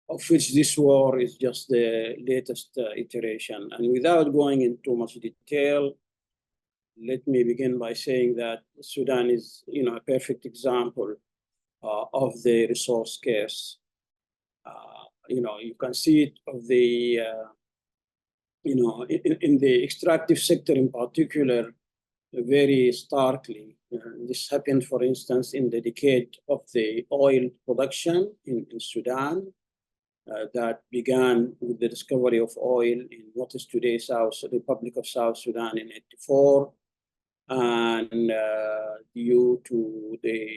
of which this war is just the latest iteration. And without going into much detail, let me begin by saying that Sudan is, a perfect example of the resource scarce. You can see it of the, in the extractive sector in particular, very starkly. This happened, for instance, in the decade of the oil production in Sudan that began with the discovery of oil in what is today Republic of South Sudan in '84. And due to the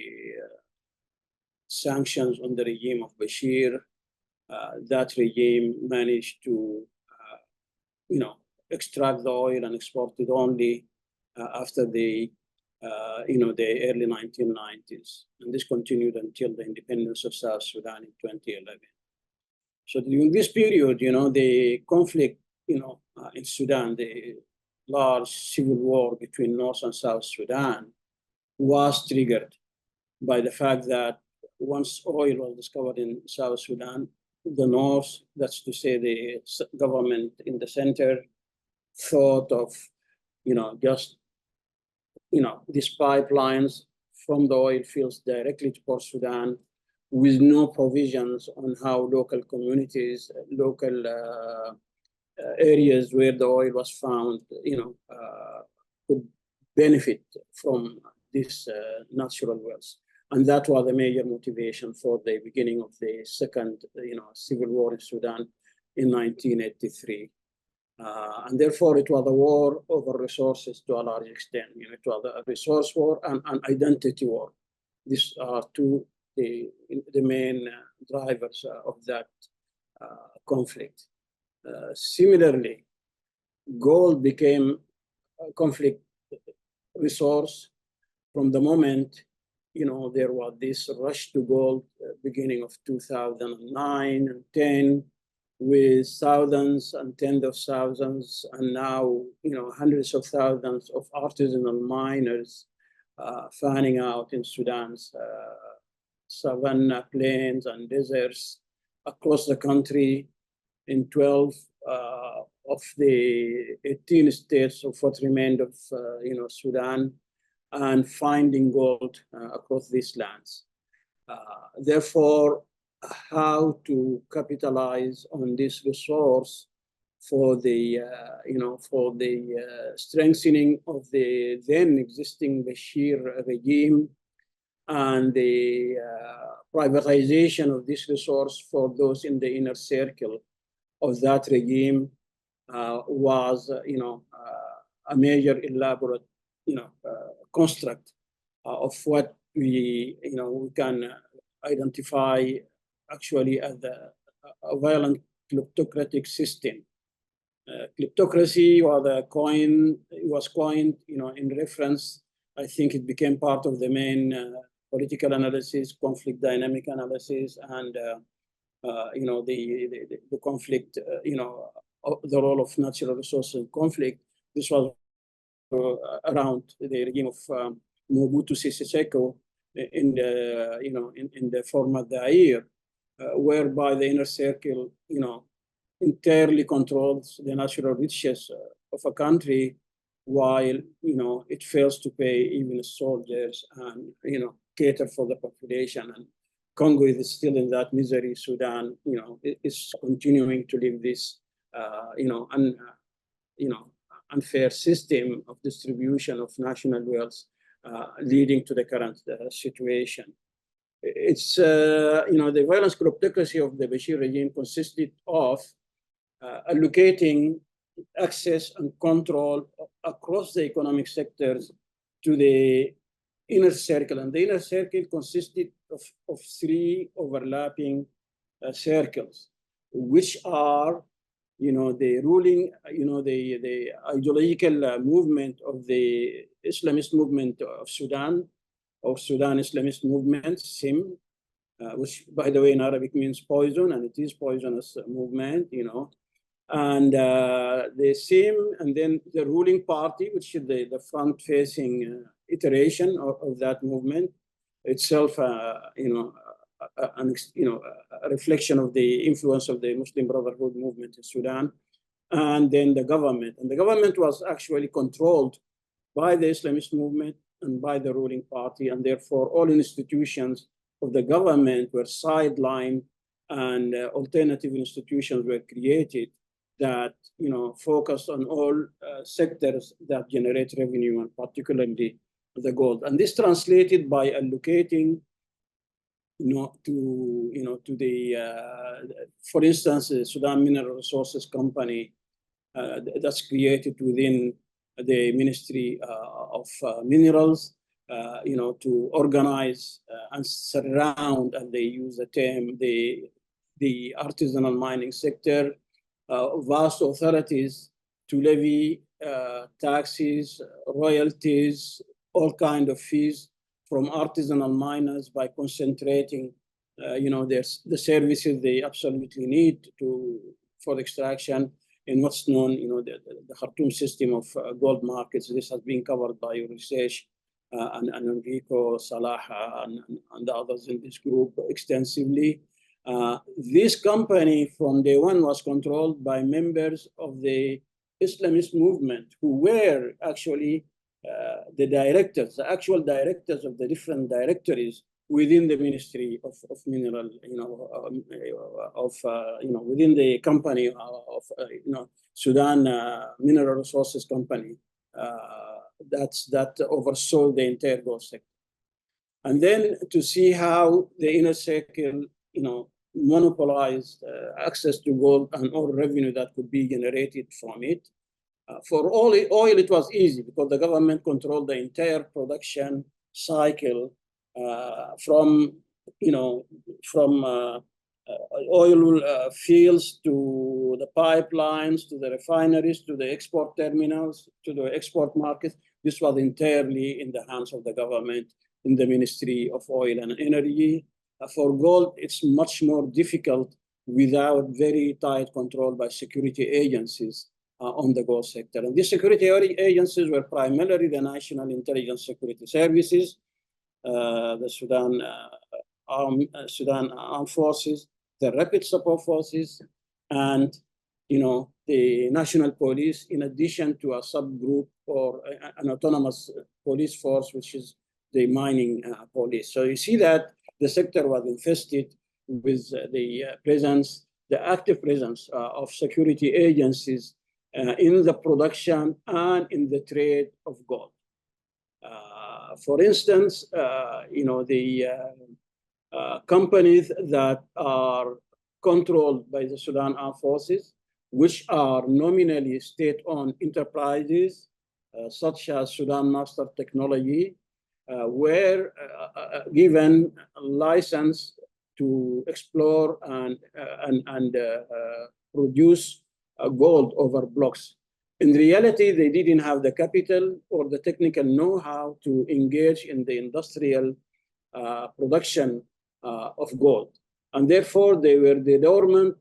sanctions on the regime of Bashir, that regime managed to, extract the oil and export it only after the early 1990s. And this continued until the independence of South Sudan in 2011. So during this period, the conflict, in Sudan, the large civil war between North and South Sudan was triggered by the fact that once oil was discovered in South Sudan, the North, that's to say the government in the center, thought of, these pipelines from the oil fields directly to Port Sudan with no provisions on how local communities, local areas where the oil was found, could benefit from this natural wealth. And that was the major motivation for the beginning of the second, civil war in Sudan in 1983. And therefore, it was a war over resources to a large extent. It was a resource war and an identity war. These are two the main drivers of that conflict. Similarly, gold became a conflict resource from the moment, there was this rush to gold beginning of 2009 and 10, with thousands and tens of thousands, and now, hundreds of thousands of artisanal miners fanning out in Sudan's savanna plains and deserts across the country in 12 of the 18 states of what remained of Sudan, and finding gold across these lands. Therefore, how to capitalize on this resource for the strengthening of the then existing Bashir regime, and the privatization of this resource for those in the inner circle of that regime was, a major elaborate, construct of what we can identify actually as a violent kleptocratic system. Kleptocracy was coined, in reference. I think it became part of the main political analysis, conflict dynamic analysis, and the conflict, the role of natural resources in conflict. This was around the regime of Mobutu Sese Seko in the former Zaire, whereby the inner circle, entirely controls the natural riches of a country, while it fails to pay even soldiers and cater for the population. And Congo is still in that misery. Sudan, is continuing to live this, unfair system of distribution of national wealth, leading to the current situation. It's, the violence kleptocracy of the Bashir regime consisted of allocating access and control across the economic sectors to the inner circle. And the inner circle consisted of three overlapping circles, which are, the ruling, the ideological movement of the Islamist movement of Sudan, or Sudan Islamist movement, SIM, which, by the way, in Arabic means poison, and it is poisonous movement, and the SIM, and then the ruling party, which is the front-facing iteration of that movement, itself, a reflection of the influence of the Muslim Brotherhood movement in Sudan, and then the government. And the government was actually controlled by the Islamist movement and by the ruling party, and therefore all institutions of the government were sidelined, and alternative institutions were created that focus on all sectors that generate revenue, and particularly the gold. And this translated by allocating to the, for instance, the Sudan Mineral Resources Company that's created within the Ministry of Minerals, to organize and surround, and they use the term, the artisanal mining sector, vast authorities to levy taxes, royalties, all kinds of fees from artisanal miners by concentrating, the services they absolutely need for extraction in what's known, the Khartoum system of gold markets. This has been covered by your research and Enrico, Salah, and the others in this group extensively. This company from day one was controlled by members of the Islamist movement, who were actually the directors, the actual directors of the different directories within the Ministry of Mineral, within the company of Sudan Mineral Resources Company, that oversaw the entire gold sector. And then to see how the inner circle, monopolized access to gold and all revenue that could be generated from it. For oil, it was easy because the government controlled the entire production cycle from oil fields to the pipelines, to the refineries, to the export terminals, to the export markets. This was entirely in the hands of the government in the Ministry of Oil and Energy. For gold, it's much more difficult without very tight control by security agencies on the gold sector. And these security agencies were primarily the National Intelligence Security Services, the Sudan Armed Forces, the Rapid Support Forces, and the National Police, in addition to a subgroup or an autonomous police force, which is the mining police. So you see that the sector was infested with the active presence of security agencies in the production and in the trade of gold. For instance, the companies that are controlled by the Sudan Armed Forces, which are nominally state-owned enterprises, such as Sudan Master Technology, were given a license to explore and produce gold over blocks. In reality, they didn't have the capital or the technical know-how to engage in the industrial production of gold. And therefore, they were the dormant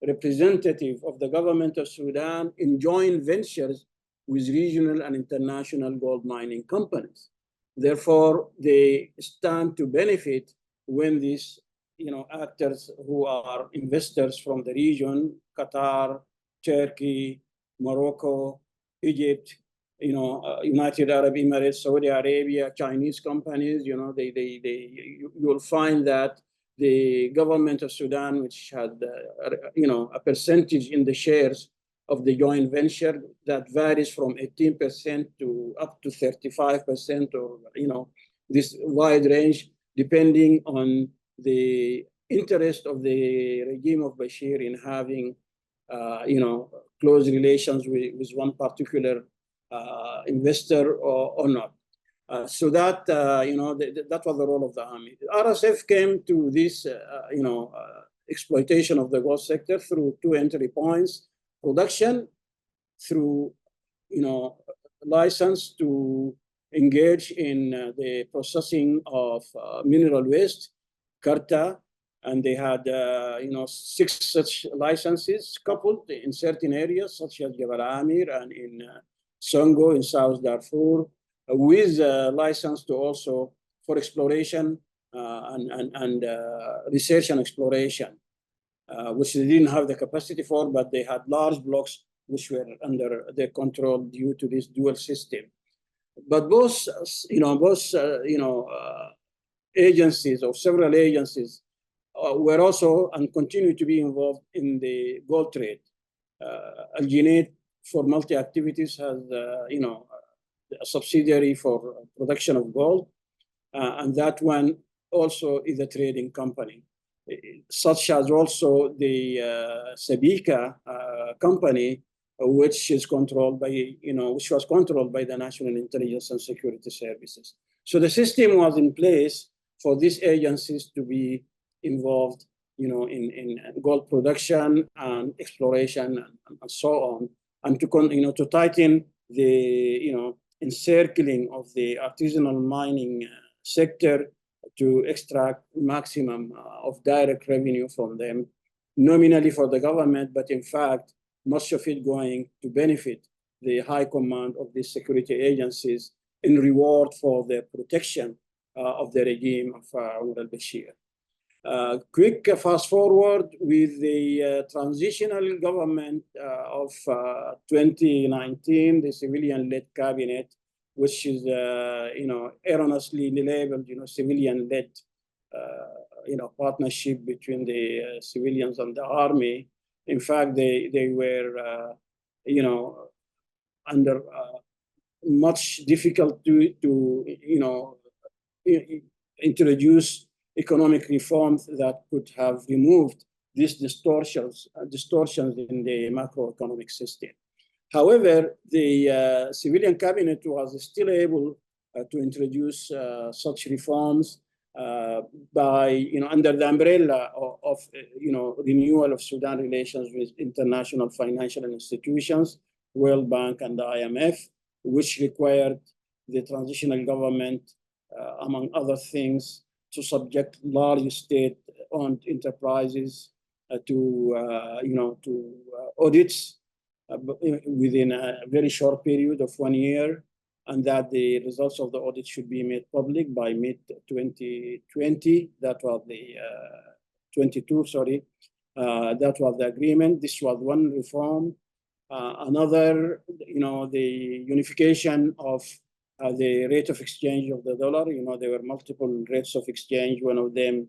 representative of the government of Sudan in joint ventures with regional and international gold mining companies. Therefore, they stand to benefit when these actors who are investors from the region, Qatar, Turkey, Morocco, Egypt, United Arab Emirates, Saudi Arabia, Chinese companies, you'll find that the government of Sudan, which had a percentage in the shares of the joint venture that varies from 18% to up to 35%, or this wide range, depending on the interest of the regime of Bashir in having close relations with one particular investor or not. So that that was the role of the army. The RSF came to this exploitation of the gold sector through two entry points: production, through license to engage in the processing of mineral waste, Karta, and they had 6 such licenses coupled in certain areas such as Jabal Amir and in Songo in South Darfur, with a license to also for exploration and research and exploration, which they didn't have the capacity for, but they had large blocks which were under their control due to this dual system. But both agencies or several agencies were also and continue to be involved in the gold trade. Alginate for multi-activities has, a subsidiary for production of gold, and that one also is a trading company, such as also the Sabika company, which is controlled by, which was controlled by the National Intelligence and Security Services. So the system was in place for these agencies to be involved, in gold production and exploration and so on, and to tighten the, encircling of the artisanal mining sector to extract maximum of direct revenue from them, nominally for the government, but in fact, much of it going to benefit the high command of these security agencies in reward for the protection of the regime of Omar al-Bashir. Quick fast forward with the transitional government of 2019, the civilian-led cabinet, which is, erroneously labeled, civilian-led, partnership between the civilians and the army. In fact, they were, under much difficult to introduce economic reforms that could have removed these distortions in the macroeconomic system. However, the civilian cabinet was still able to introduce such reforms by, under the umbrella of renewal of Sudan relations with international financial institutions, World Bank and the IMF, which required the transitional government, among other things, to subject large state-owned enterprises to audits within a very short period of 1 year, and that the results of the audit should be made public by mid-2020. That was the 22, sorry. That was the agreement. This was one reform. Another, the unification of the rate of exchange of the dollar. There were multiple rates of exchange. One of them,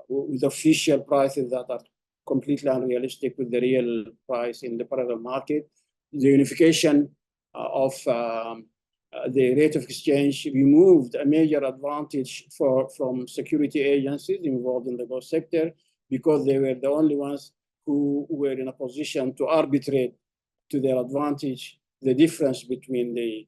with official prices that are completely unrealistic with the real price in the parallel market. The unification of the rate of exchange removed a major advantage from security agencies involved in the gold sector, because they were the only ones who were in a position to arbitrate to their advantage the difference between the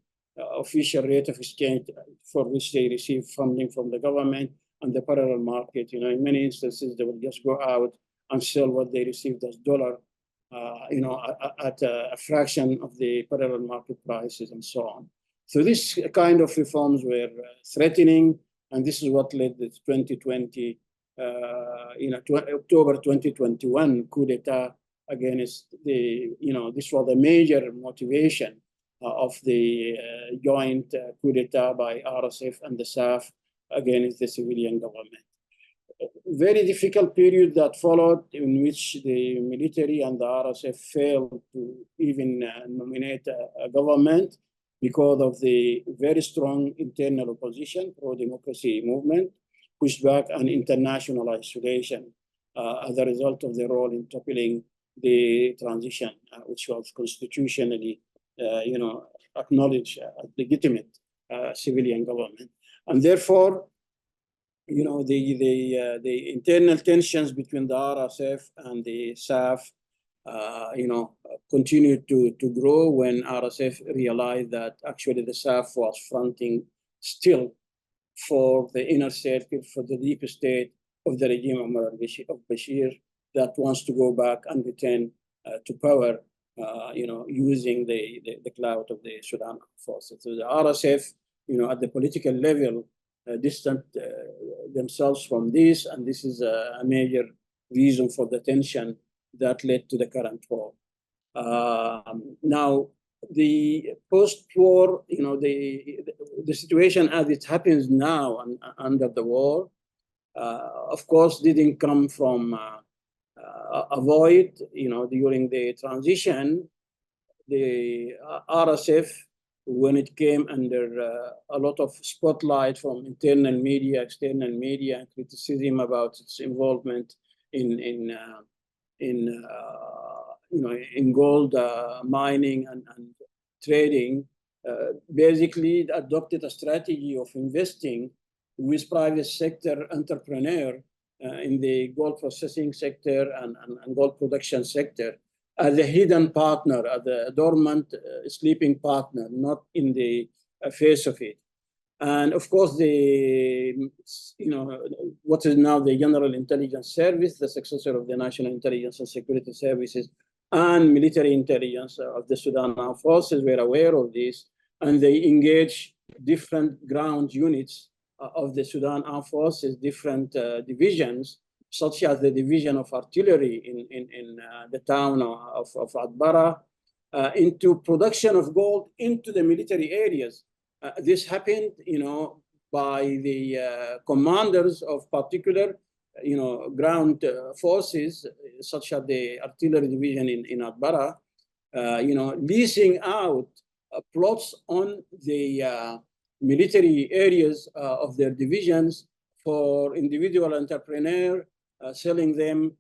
official rate of exchange for which they receive funding from the government and the parallel market. In many instances, they would just go out and sell what they received as dollar, at a fraction of the parallel market prices and so on. So this kind of reforms were threatening, and this is what led to 2020, October 2021 coup d'etat against the, this was a major motivation of the joint coup d'etat by RSF and the SAF against the civilian government. Very difficult period that followed, in which the military and the RSF failed to even nominate a government because of the very strong internal opposition, pro-democracy movement, pushed back, and international isolation as a result of their role in toppling the transition, which was constitutionally, acknowledged as legitimate civilian government. And therefore, the internal tensions between the RSF and the SAF, continued to grow when RSF realized that actually the SAF was fronting still for the inner circle, for the deep state of the regime of Omar al-Bashir that wants to go back and return to power, using the clout of the Sudan forces. So the RSF, at the political level, distant themselves from this, and this is a major reason for the tension that led to the current war. Now, the post-war, the situation as it happens now and under the war, of course, didn't come from a void. During the transition, the RSF, when it came under a lot of spotlight from internal media, external media, and criticism about its involvement in gold mining and trading, basically adopted a strategy of investing with private sector entrepreneur in the gold processing sector and gold production sector as a hidden partner, as a dormant sleeping partner, not in the face of it. And of course, what is now the General Intelligence Service, the successor of the National Intelligence and Security Services, and military intelligence of the Sudan Armed Forces were aware of this, and they engaged different ground units of the Sudan Armed Forces, different divisions, such as the division of artillery in the town of Atbara, into production of gold into the military areas. This happened, by the commanders of particular, ground forces, such as the artillery division in Atbara, leasing out plots on the military areas of their divisions for individual entrepreneur, selling them,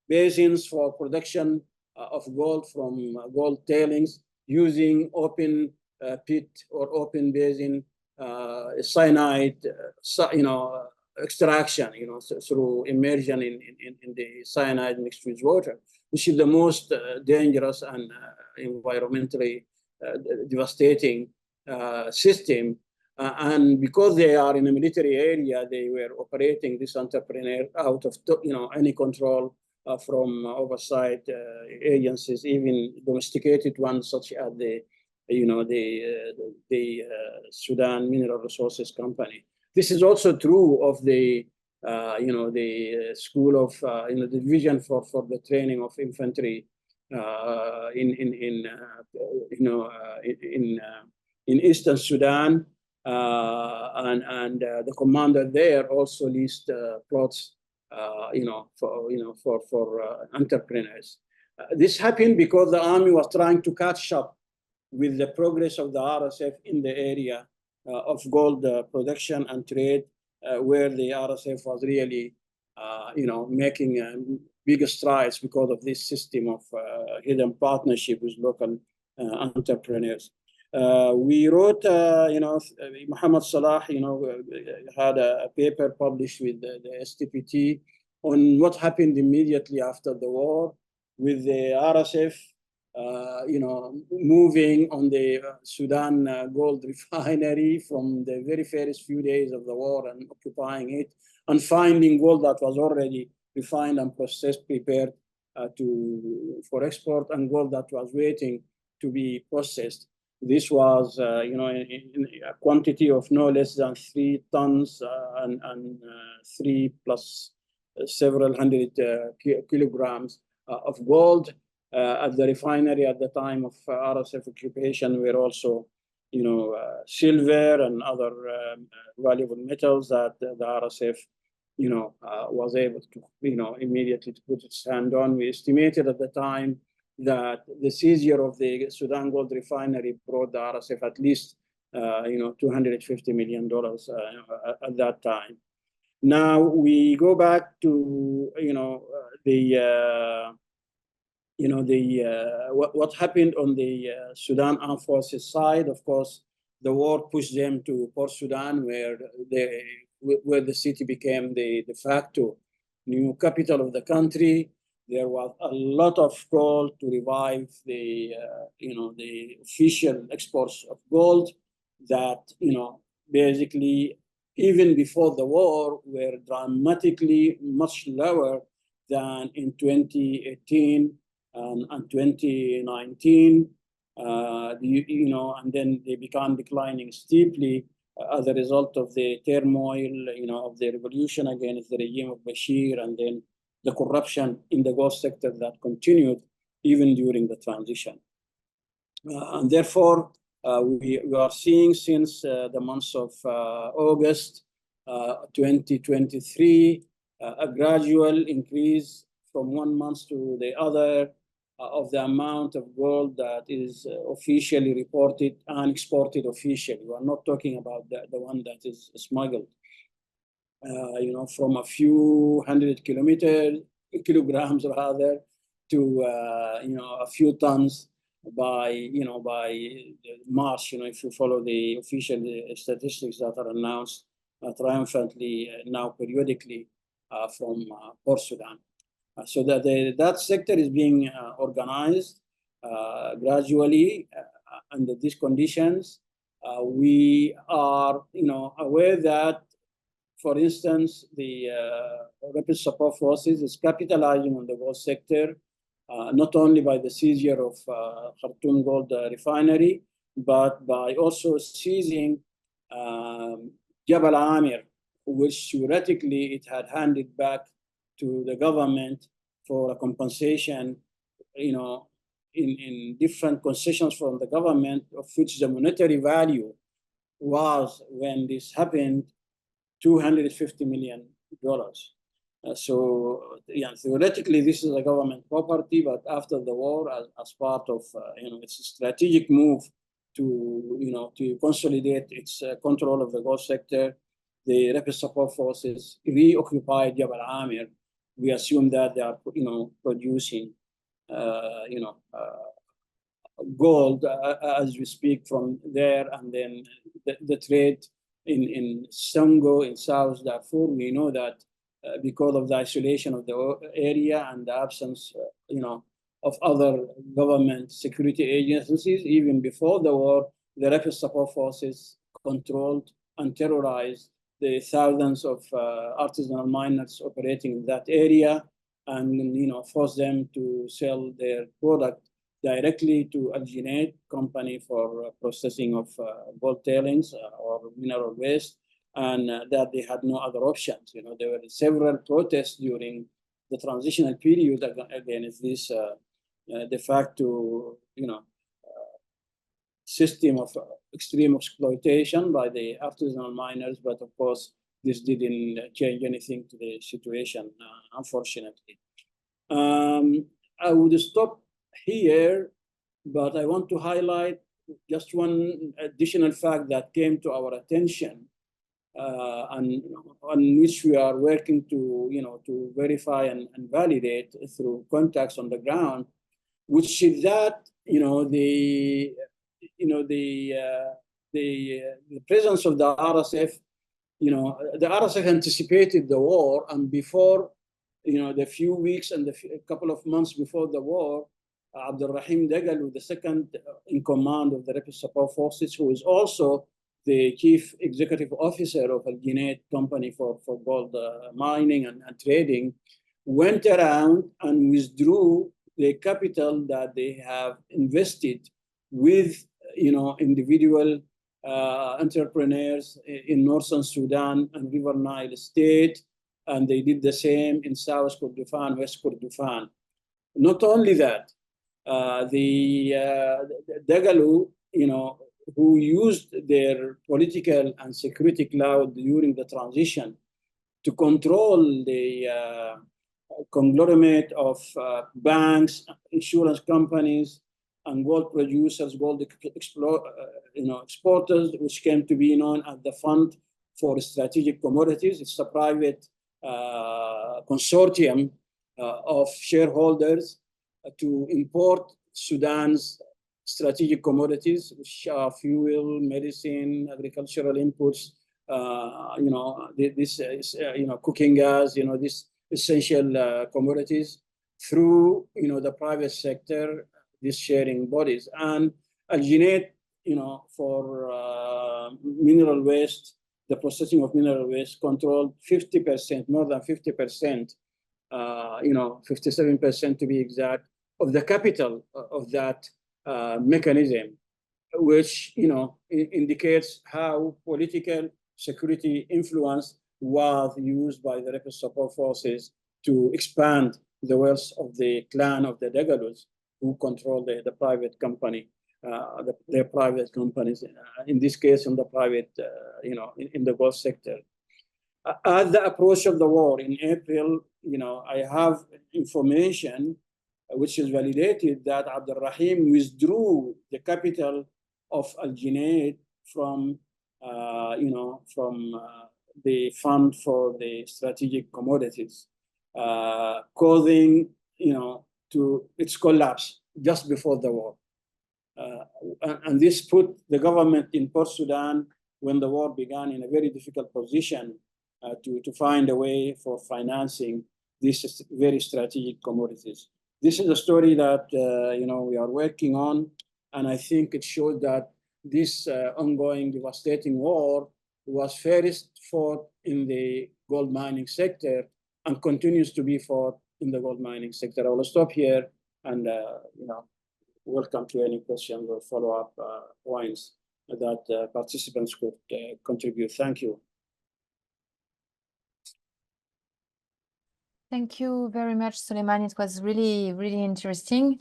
basins for production of gold from gold tailings using open pit or open basin cyanide, extraction, through immersion in the cyanide mixed with water, which is the most dangerous and environmentally devastating system. And because they are in a military area, they were operating this entrepreneur out of any control from oversight agencies, even domesticated ones such as the Sudan Mineral Resources Company. This is also true of the the school of the division for the training of infantry in Eastern Sudan, and the commander there also leased plots, for entrepreneurs. This happened because the army was trying to catch up with the progress of the RSF in the area of gold production and trade, where the RSF was really, making bigger strides because of this system of hidden partnership with local entrepreneurs. We wrote, Muhammad Salah, had a paper published with the STPT on what happened immediately after the war with the RSF, moving on the Sudan gold refinery from the very first few days of the war and occupying it, and finding gold that was already refined and processed, prepared for export, and gold that was waiting to be processed. This was, in a quantity of no less than 3 tons and 3 plus several hundred kilograms of gold. At the refinery at the time of RSF occupation were also, silver and other valuable metals that the RSF, was able to, immediately to put its hand on. We estimated at the time that the seizure of the Sudan Gold Refinery brought the RSF at least, $250 million at that time. Now we go back to, what happened on the Sudan Armed Forces side. Of course, the war pushed them to Port Sudan, where the city became the de facto new capital of the country. There was a lot of call to revive the official exports of gold that, basically, even before the war, were dramatically much lower than in 2018 and 2019, and then they began declining steeply as a result of the turmoil, of the revolution against the regime of Bashir, and then the corruption in the gold sector that continued even during the transition. And therefore, we are seeing since the month of August 2023 a gradual increase from one month to the other of the amount of gold that is officially reported and exported officially. We are not talking about the one that is smuggled. From a few kilograms rather, to a few tons by March. If you follow the official statistics that are announced triumphantly now periodically from Port Sudan. So that sector is being organized gradually under these conditions. We are aware that, for instance, the Rapid Support Forces is capitalizing on the gold sector, not only by the seizure of Khartoum Gold Refinery, but by also seizing Jabal Amir, which theoretically it had handed back to the government for a compensation, in different concessions from the government, of which the monetary value was, when this happened, $250 million. So theoretically, this is a government property, but after the war, as part of its strategic move to consolidate its control of the gold sector, the Rapid Support Forces reoccupied Jabal Amir. We assume that they are producing gold as we speak from there, and then the trade in Songo in South Darfur. We know that because of the isolation of the area and the absence, of other government security agencies, even before the war, the Rapid Support Forces controlled and terrorized the thousands of artisanal miners operating in that area, and forced them to sell their product directly to al-Junaid company for processing of gold tailings or mineral waste, and that they had no other options. There were several protests during the transitional period against this de facto, system of extreme exploitation by the artisanal miners. But of course, this didn't change anything to the situation, unfortunately. I would stop here, but I want to highlight just one additional fact that came to our attention, and on which we are working to verify and validate through contacts on the ground, which is that the presence of the RSF. The RSF anticipated the war, and before the few weeks and the couple of months before the war, Abdulrahim Dagalu, the second in command of the Rapid Support Forces, who is also the chief executive officer of al-Junaid company for gold mining and trading, went around and withdrew the capital that they have invested with individual entrepreneurs in northern Sudan and River Nile State, and they did the same in South Kordofan, West Kordofan. Not only that, the Dagalu, who used their political and security cloud during the transition to control the conglomerate of banks, insurance companies, and gold producers, gold exporters, which came to be known as the Fund for Strategic Commodities. It's a private consortium of shareholders to import Sudan's strategic commodities, which are fuel, medicine, agricultural inputs, cooking gas, these essential commodities through, the private sector, these sharing bodies. And al-Junaid, for mineral waste, the processing of mineral waste, controlled 50%, more than 50%, 57% to be exact, of the capital of that mechanism, which indicates how political security influence was used by the Rapid Support Forces to expand the wealth of the clan of the Dagalus, who control the private company. their private companies, in this case, in the private, in the gold sector. At the approach of the war in April, I have information which is validated that Abdul Rahim withdrew the capital of Al-Junaid from, the fund for the strategic commodities, causing, to its collapse just before the war. And this put the government in Port Sudan, when the war began, in a very difficult position to find a way for financing these very strategic commodities. This is a story that we are working on, and I think it showed that this ongoing devastating war was first fought in the gold mining sector and continues to be fought in the gold mining sector. I will stop here and welcome to any questions or follow-up points that participants could contribute. Thank you. Thank you very much, Suliman. It was really, really interesting.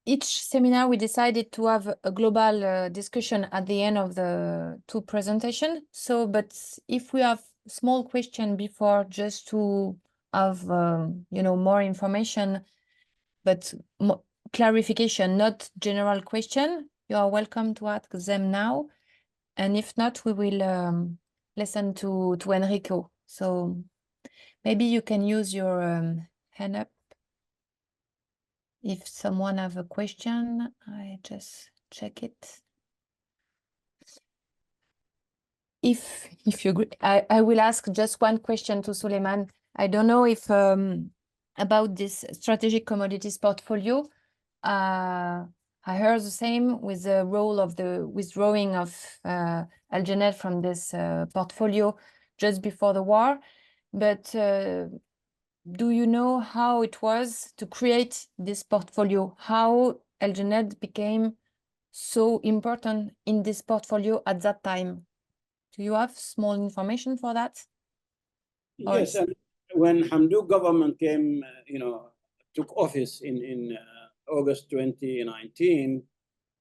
Each seminar, we decided to have a global discussion at the end of the two presentations. So, but if we have small question before, just to have, more information, but clarification, not general question, you are welcome to ask them now. And if not, we will listen to Enrico. So maybe you can use your hand up. If someone have a question, I just check it. If you agree, I will ask just one question to Suliman. I don't know if about this strategic commodities portfolio. I heard the same with the role of the withdrawing of Al-Junaid from this portfolio just before the war. But do you know how it was to create this portfolio? How Al-Junaid became so important in this portfolio at that time? Do you have small information for that? Yes, and when Hamdouk government came, took office in August 2019,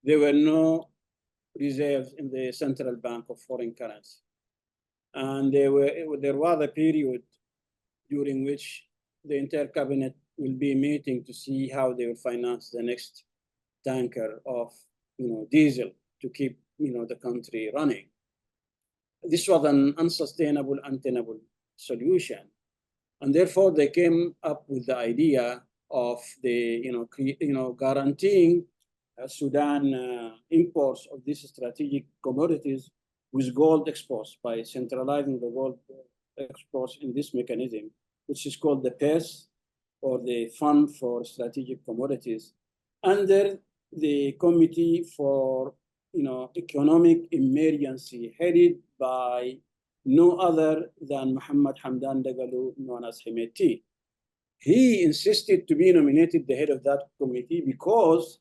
there were no reserves in the central bank of foreign currency. And there was a period during which the entire cabinet will be meeting to see how they will finance the next tanker of diesel to keep the country running. This was an unsustainable, untenable solution, and therefore they came up with the idea of the guaranteeing Sudan imports of these strategic commodities with gold exports by centralizing the gold exports in this mechanism, which is called the PES, or the Fund for Strategic Commodities, under the Committee for Economic Emergency, headed by no other than Muhammad Hamdan Dagalo, known as Hemeti. He insisted to be nominated the head of that committee because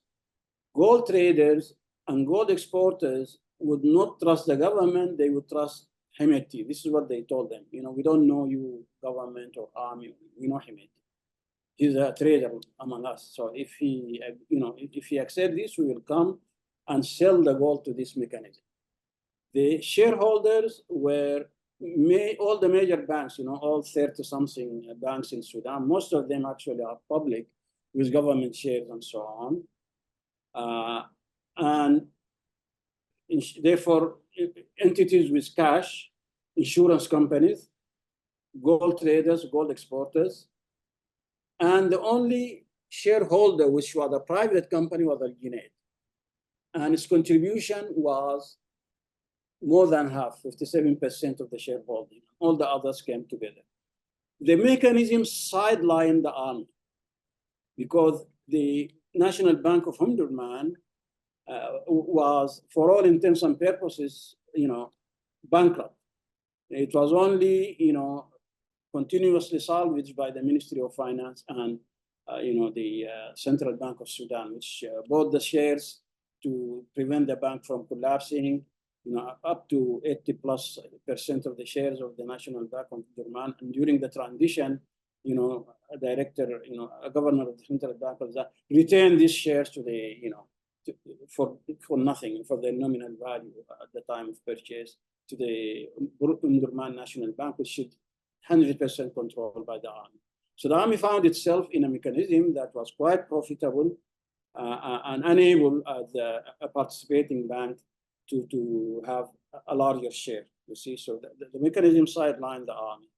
gold traders and gold exporters would not trust the government, they would trust Hemeti. This is what they told them. We don't know you, government or army, we know Hemeti. He's a trader among us. So if he, if he accepts this, we will come and sell the gold to this mechanism. The shareholders were all the major banks, all 30-something banks in Sudan. Most of them actually are public with government shares and so on. And therefore, entities with cash, insurance companies, gold traders, gold exporters, and the only shareholder, which was a private company, was Al-Junaid. And its contribution was more than half, 57% of the shareholding. All the others came together. The mechanism sidelined the army because the National Bank of Omdurman was, for all intents and purposes, bankrupt. It was only, continuously salvaged by the Ministry of Finance and, the Central Bank of Sudan, which bought the shares to prevent the bank from collapsing, up to 80+% of the shares of the National Bank of Omdurman. And during the transition, a director, a governor of the central bank of that, retain these shares to the, for nothing, for their nominal value at the time of purchase to the Omdurman National Bank, which should 100% controlled by the army. So the army found itself in a mechanism that was quite profitable and unable as a participating bank to have a larger share, you see. So the mechanism sidelined the army.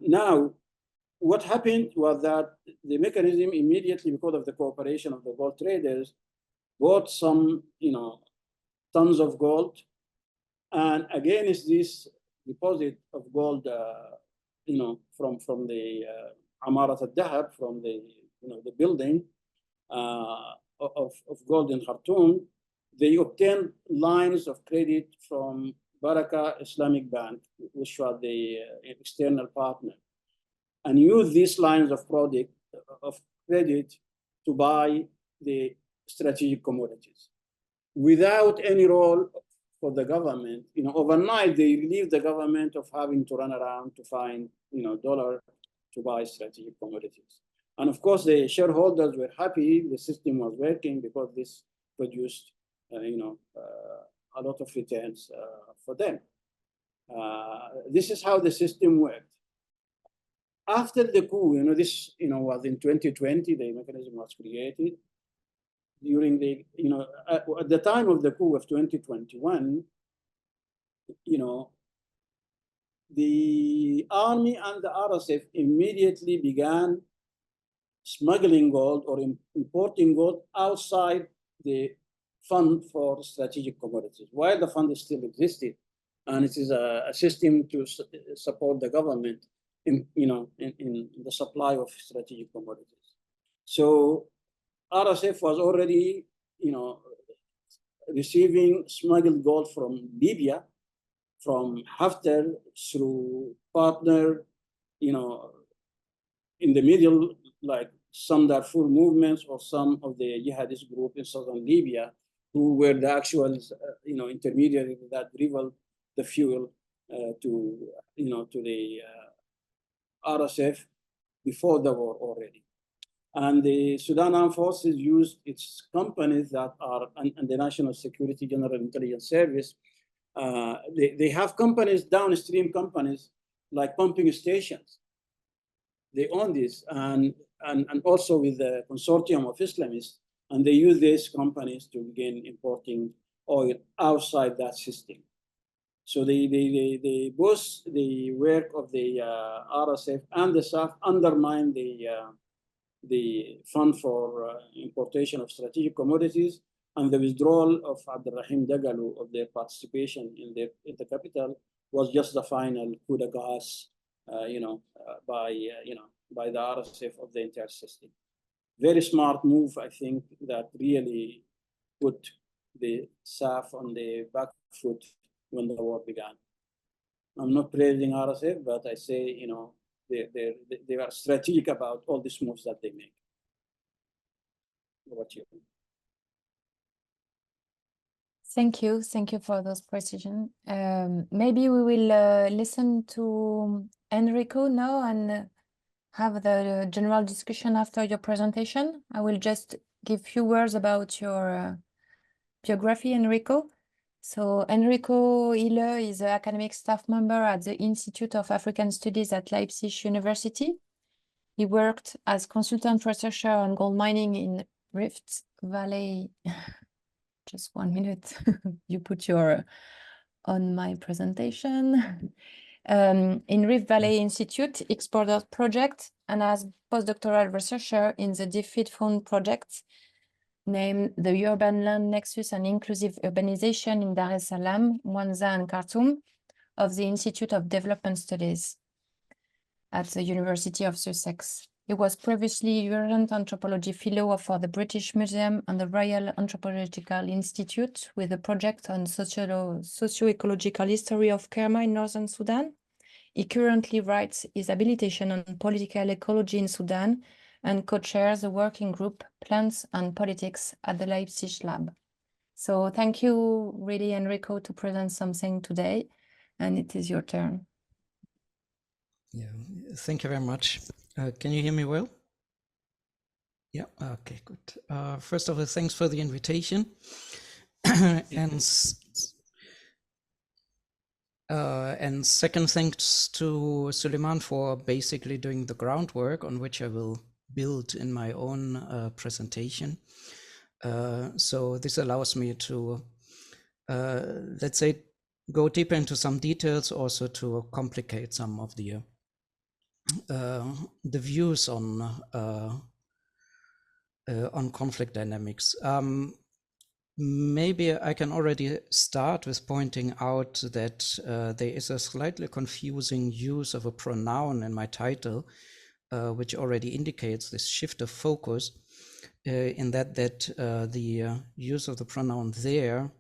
Now, what happened was that the mechanism immediately, because of the cooperation of the gold traders, bought some, tons of gold, and against this deposit of gold, from the Amarat al-Dahab, from the, the building of gold in Khartoum, they obtained lines of credit from Baraka Islamic Bank, which was the external partner, and used these lines of credit to buy the strategic commodities without any role for the government. Overnight they relieved the government of having to run around to find, dollar to buy strategic commodities. And of course, the shareholders were happy. The system was working because this produced, a lot of returns for them. This is how the system worked. After the coup, this, was in 2020, the mechanism was created. During the, at the time of the coup of 2021, the army and the RSF immediately began smuggling gold or importing gold outside the fund for strategic commodities, while the fund still existed, and it is a system to support the government in the supply of strategic commodities. So RSF was already, receiving smuggled gold from Libya, from Haftar, through partner, in the middle, like some Darfur movements or some of the jihadist group in southern Libya, who were the actual, intermediary that delivered the fuel to the RSF before the war already. And the Sudan Armed Forces used its companies that are, and the National Security General Intelligence Service, they have companies, downstream companies, like pumping stations. They own this, and also with the consortium of Islamists, and they use these companies to begin importing oil outside that system. So they both the work of the RSF and the SAF undermine the fund for importation of strategic commodities, and the withdrawal of Abdurrahim Dagalu of their participation in the capital was just the final coup de grace, by the RSF of the entire system. Very smart move, I think, that really put the SAF on the back foot when the war began. I'm not praising RSF, but I say, they are strategic about all these moves that they make. What you think? Thank you for those precision. Maybe we will listen to Enrico now and have the general discussion after your presentation. I will just give a few words about your biography, Enrico. So Enrico Ille is an academic staff member at the Institute of African Studies at Leipzig University. He worked as consultant researcher on gold mining in Rift Valley. Just 1 minute. You put your on my presentation. In Rift Valley Institute Explorer Project, and as postdoctoral researcher in the DFID Fund project named the Urban Land Nexus and Inclusive Urbanization in Dar es Salaam, Mwanza and Khartoum of the Institute of Development Studies at the University of Sussex. He was previously Urgent Anthropology Fellow for the British Museum and the Royal Anthropological Institute with a project on socio-ecological history of Kerma in northern Sudan. He currently writes his habilitation on political ecology in Sudan and co-chairs the working group Plants and Politics at the Leipzig Lab. So thank you really, Enrico, to present something today, and it is your turn. Yeah, thank you very much. Can you hear me well? Yeah, okay, good. First of all, thanks for the invitation. And second, thanks to Suliman for basically doing the groundwork on which I will build in my own presentation. So this allows me to, let's say, go deeper into some details, also to complicate some of the views on conflict dynamics. Maybe I can already start with pointing out that there is a slightly confusing use of a pronoun in my title, which already indicates this shift of focus, in that the use of the pronoun there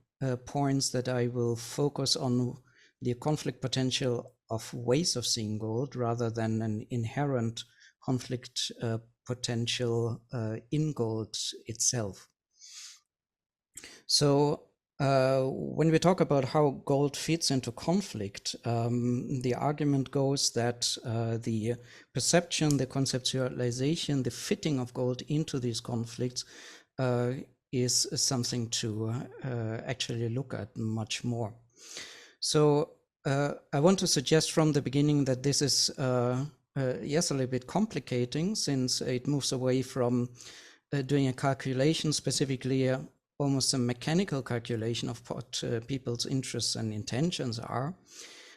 points that I will focus on the conflict potential of ways of seeing gold rather than an inherent conflict potential in gold itself. So when we talk about how gold fits into conflict, the argument goes that the perception, the conceptualization, the fitting of gold into these conflicts is something to actually look at much more. So I want to suggest from the beginning that this is, yes, a little bit complicating, since it moves away from doing a calculation, specifically almost a mechanical calculation of what people's interests and intentions are.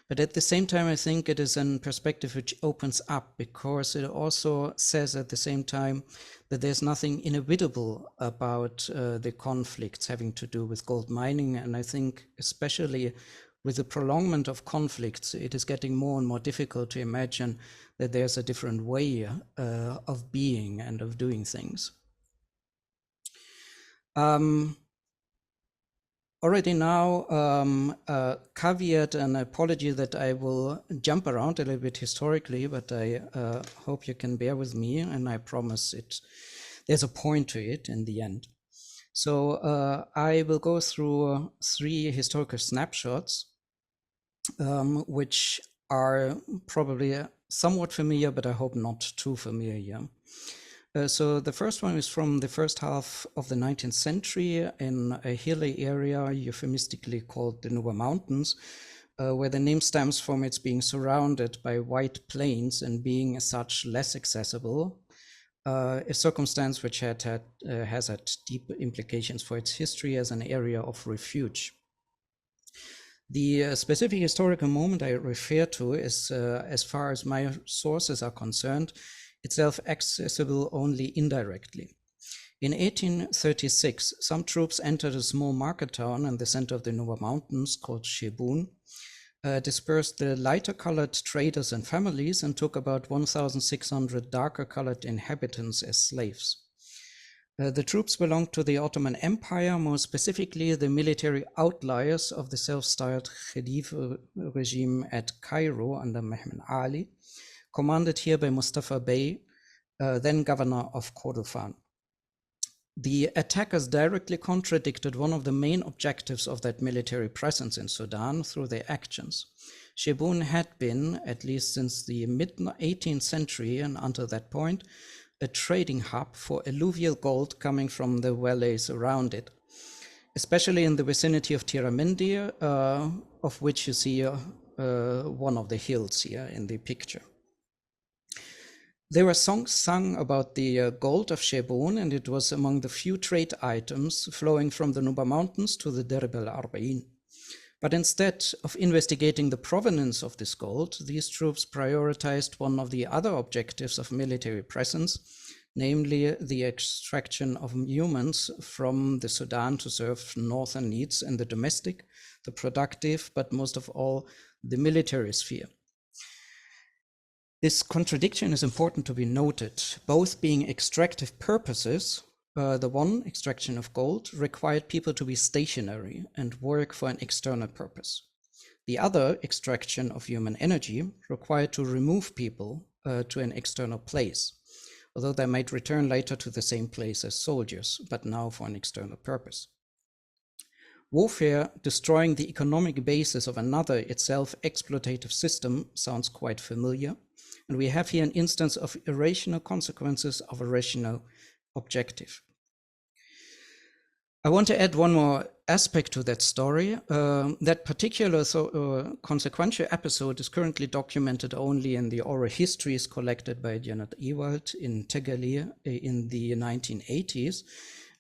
But at the same time, I think it is a perspective which opens up, because it also says at the same time that there's nothing inevitable about the conflicts having to do with gold mining. And I think especially with the prolongment of conflicts, it is getting more and more difficult to imagine that there's a different way of being and of doing things. Already now, caveat and apology that I will jump around a little bit historically, but I hope you can bear with me, and I promise there's a point to it in the end. So I will go through 3 historical snapshots, which are probably somewhat familiar, but I hope not too familiar. So the first one is from the first half of the 19th century in a hilly area euphemistically called the Nuba Mountains, where the name stems from its being surrounded by white plains and being as such less accessible, a circumstance which has had deep implications for its history as an area of refuge. The specific historical moment I refer to is, as far as my sources are concerned, itself accessible only indirectly. In 1836, some troops entered a small market town in the center of the Nuba Mountains called Shebun, dispersed the lighter colored traders and families, and took about 1,600 darker colored inhabitants as slaves. The troops belonged to the Ottoman Empire, more specifically the military outliers of the self-styled Khedive regime at Cairo under Mehmed Ali, commanded here by Mustafa Bey, then governor of Kordofan. The attackers directly contradicted one of the main objectives of that military presence in Sudan through their actions. Shebun had been, at least since the mid-18th century and until that point, a trading hub for alluvial gold coming from the valleys around it, especially in the vicinity of Tiramendi, of which you see one of the hills here in the picture. There were songs sung about the gold of Shebun, and it was among the few trade items flowing from the Nuba Mountains to the Derb al-Arba'in. But instead of investigating the provenance of this gold, these troops prioritized one of the other objectives of military presence, namely the extraction of humans from the Sudan to serve northern needs in the domestic, the productive, but most of all, the military sphere. This contradiction is important to be noted, both being extractive purposes. The one, extraction of gold, required people to be stationary and work for an external purpose. The other, extraction of human energy, required to remove people to an external place, although they might return later to the same place as soldiers, but now for an external purpose. Warfare destroying the economic basis of another, itself exploitative system, sounds quite familiar. And we have here an instance of irrational consequences of a rational objective. I want to add one more aspect to that story. That particular consequential episode is currently documented only in the oral histories collected by Janet Ewald in Tegali in the 1980s.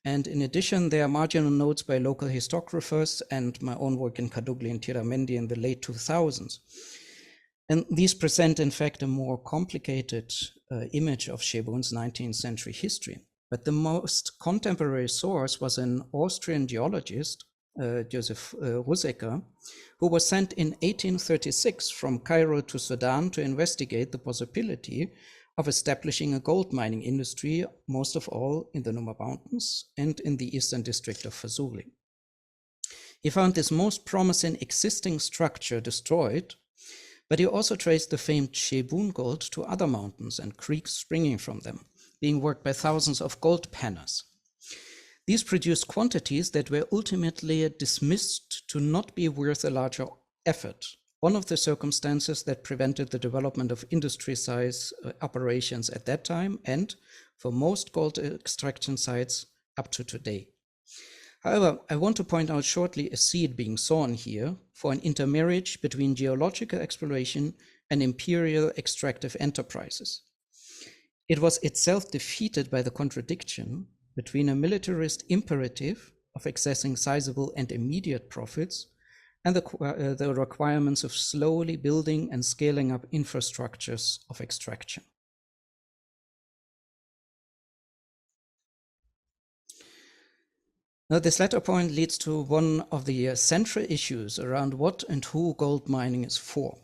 And in addition, there are marginal notes by local historiographers and my own work in Kadugli and Tiramendi in the late 2000s. And these present, in fact, a more complicated image of Şebun's 19th century history. But the most contemporary source was an Austrian geologist, Joseph Russecker, who was sent in 1836 from Cairo to Sudan to investigate the possibility of establishing a gold mining industry, most of all in the Numa Mountains and in the eastern district of Fazuli. He found this most promising existing structure destroyed, but he also traced the famed Şebun gold to other mountains and creeks springing from them, being worked by thousands of gold panners. These produced quantities that were ultimately dismissed to not be worth a larger effort, one of the circumstances that prevented the development of industry-size operations at that time and for most gold extraction sites up to today. However, I want to point out shortly a seed being sown here for an intermarriage between geological exploration and imperial extractive enterprises. It was itself defeated by the contradiction between a militarist imperative of accessing sizable and immediate profits and the requirements of slowly building and scaling up infrastructures of extraction. Now, this latter point leads to one of the central issues around what and who gold mining is for.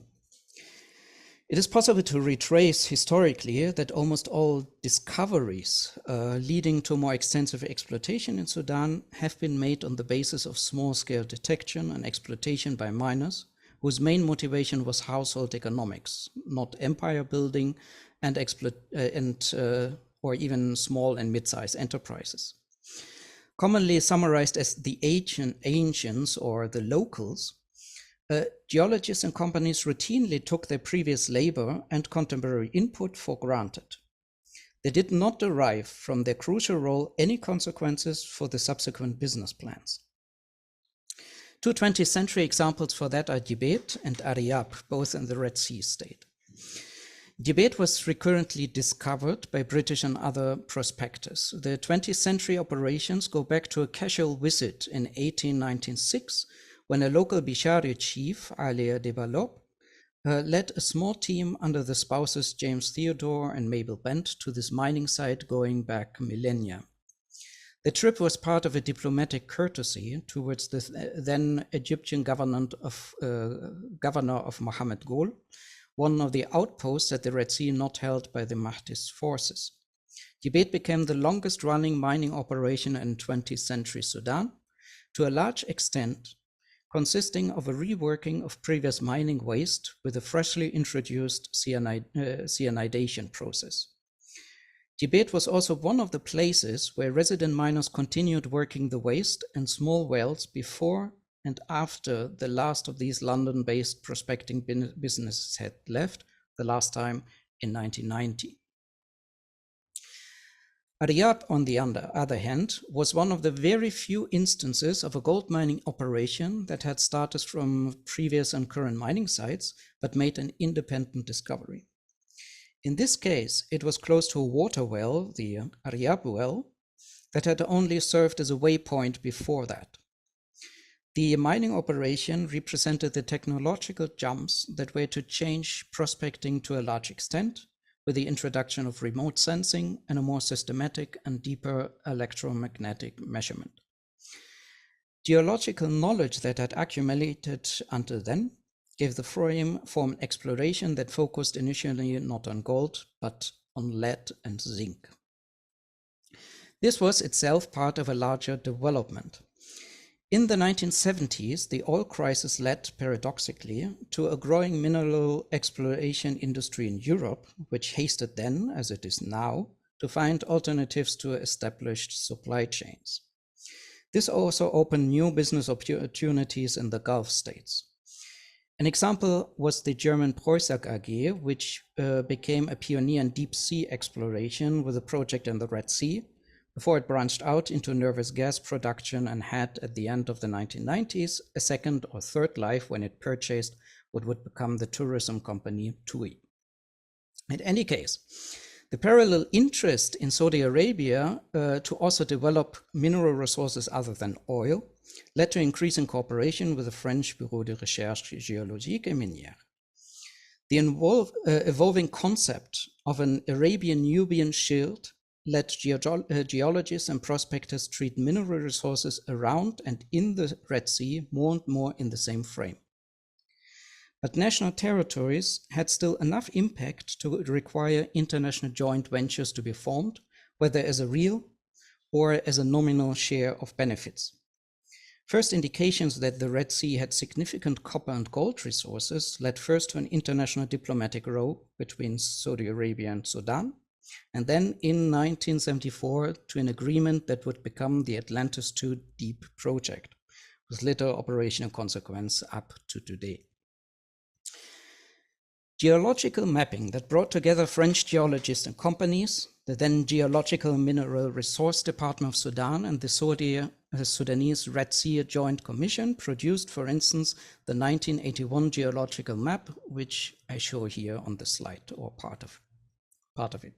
It is possible to retrace historically that almost all discoveries leading to more extensive exploitation in Sudan have been made on the basis of small-scale detection and exploitation by miners, whose main motivation was household economics, not empire building or even small and mid-sized enterprises. Commonly summarized as the ancients or the locals, geologists and companies routinely took their previous labor and contemporary input for granted. They did not derive from their crucial role any consequences for the subsequent business plans. Two 20th century examples for that are Djibet and Ariab, both in the Red Sea state. Djibet was recurrently discovered by British and other prospectors. The 20th century operations go back to a casual visit in 1896 when a local Bishari chief, Ille de Baldo, led a small team under the spouses James Theodore and Mabel Bent to this mining site going back millennia. The trip was part of a diplomatic courtesy towards the then Egyptian governor of Mohammed Gol, one of the outposts at the Red Sea not held by the Mahdist forces. Djibet became the longest running mining operation in 20th century Sudan, to a large extent consisting of a reworking of previous mining waste with a freshly introduced cyanidation process. Djibet was also one of the places where resident miners continued working the waste and small wells before and after the last of these London-based prospecting businesses had left, the last time in 1990. Ariab, on the other hand, was one of the very few instances of a gold mining operation that had started from previous and current mining sites, but made an independent discovery. In this case, it was close to a water well, the Ariab well, that had only served as a waypoint before that. The mining operation represented the technological jumps that were to change prospecting to a large extent, with the introduction of remote sensing and a more systematic and deeper electromagnetic measurement. Geological knowledge that had accumulated until then gave the frame for an exploration that focused initially not on gold, but on lead and zinc. This was itself part of a larger development. In the 1970s, the oil crisis led, paradoxically, to a growing mineral exploration industry in Europe, which hasted then, as it is now, to find alternatives to established supply chains. This also opened new business opportunities in the Gulf states. An example was the German Preussag AG, which became a pioneer in deep sea exploration with a project in the Red Sea, before it branched out into nervous gas production and had, at the end of the 1990s, a second or third life when it purchased what would become the tourism company TUI. In any case, the parallel interest in Saudi Arabia to also develop mineral resources other than oil led to increasing cooperation with the French Bureau de Recherche Géologique et Minière. The evolving concept of an Arabian-Nubian shield let geologists and prospectors treat mineral resources around and in the Red Sea more and more in the same frame. But national territories had still enough impact to require international joint ventures to be formed, whether as a real or as a nominal share of benefits. First indications that the Red Sea had significant copper and gold resources led first to an international diplomatic row between Saudi Arabia and Sudan, and then in 1974 to an agreement that would become the Atlantis II Deep Project, with little operational consequence up to today. Geological mapping that brought together French geologists and companies, the then Geological Mineral Resource Department of Sudan and the Sudanese Red Sea Joint Commission produced, for instance, the 1981 geological map, which I show here on the slide, or part of it.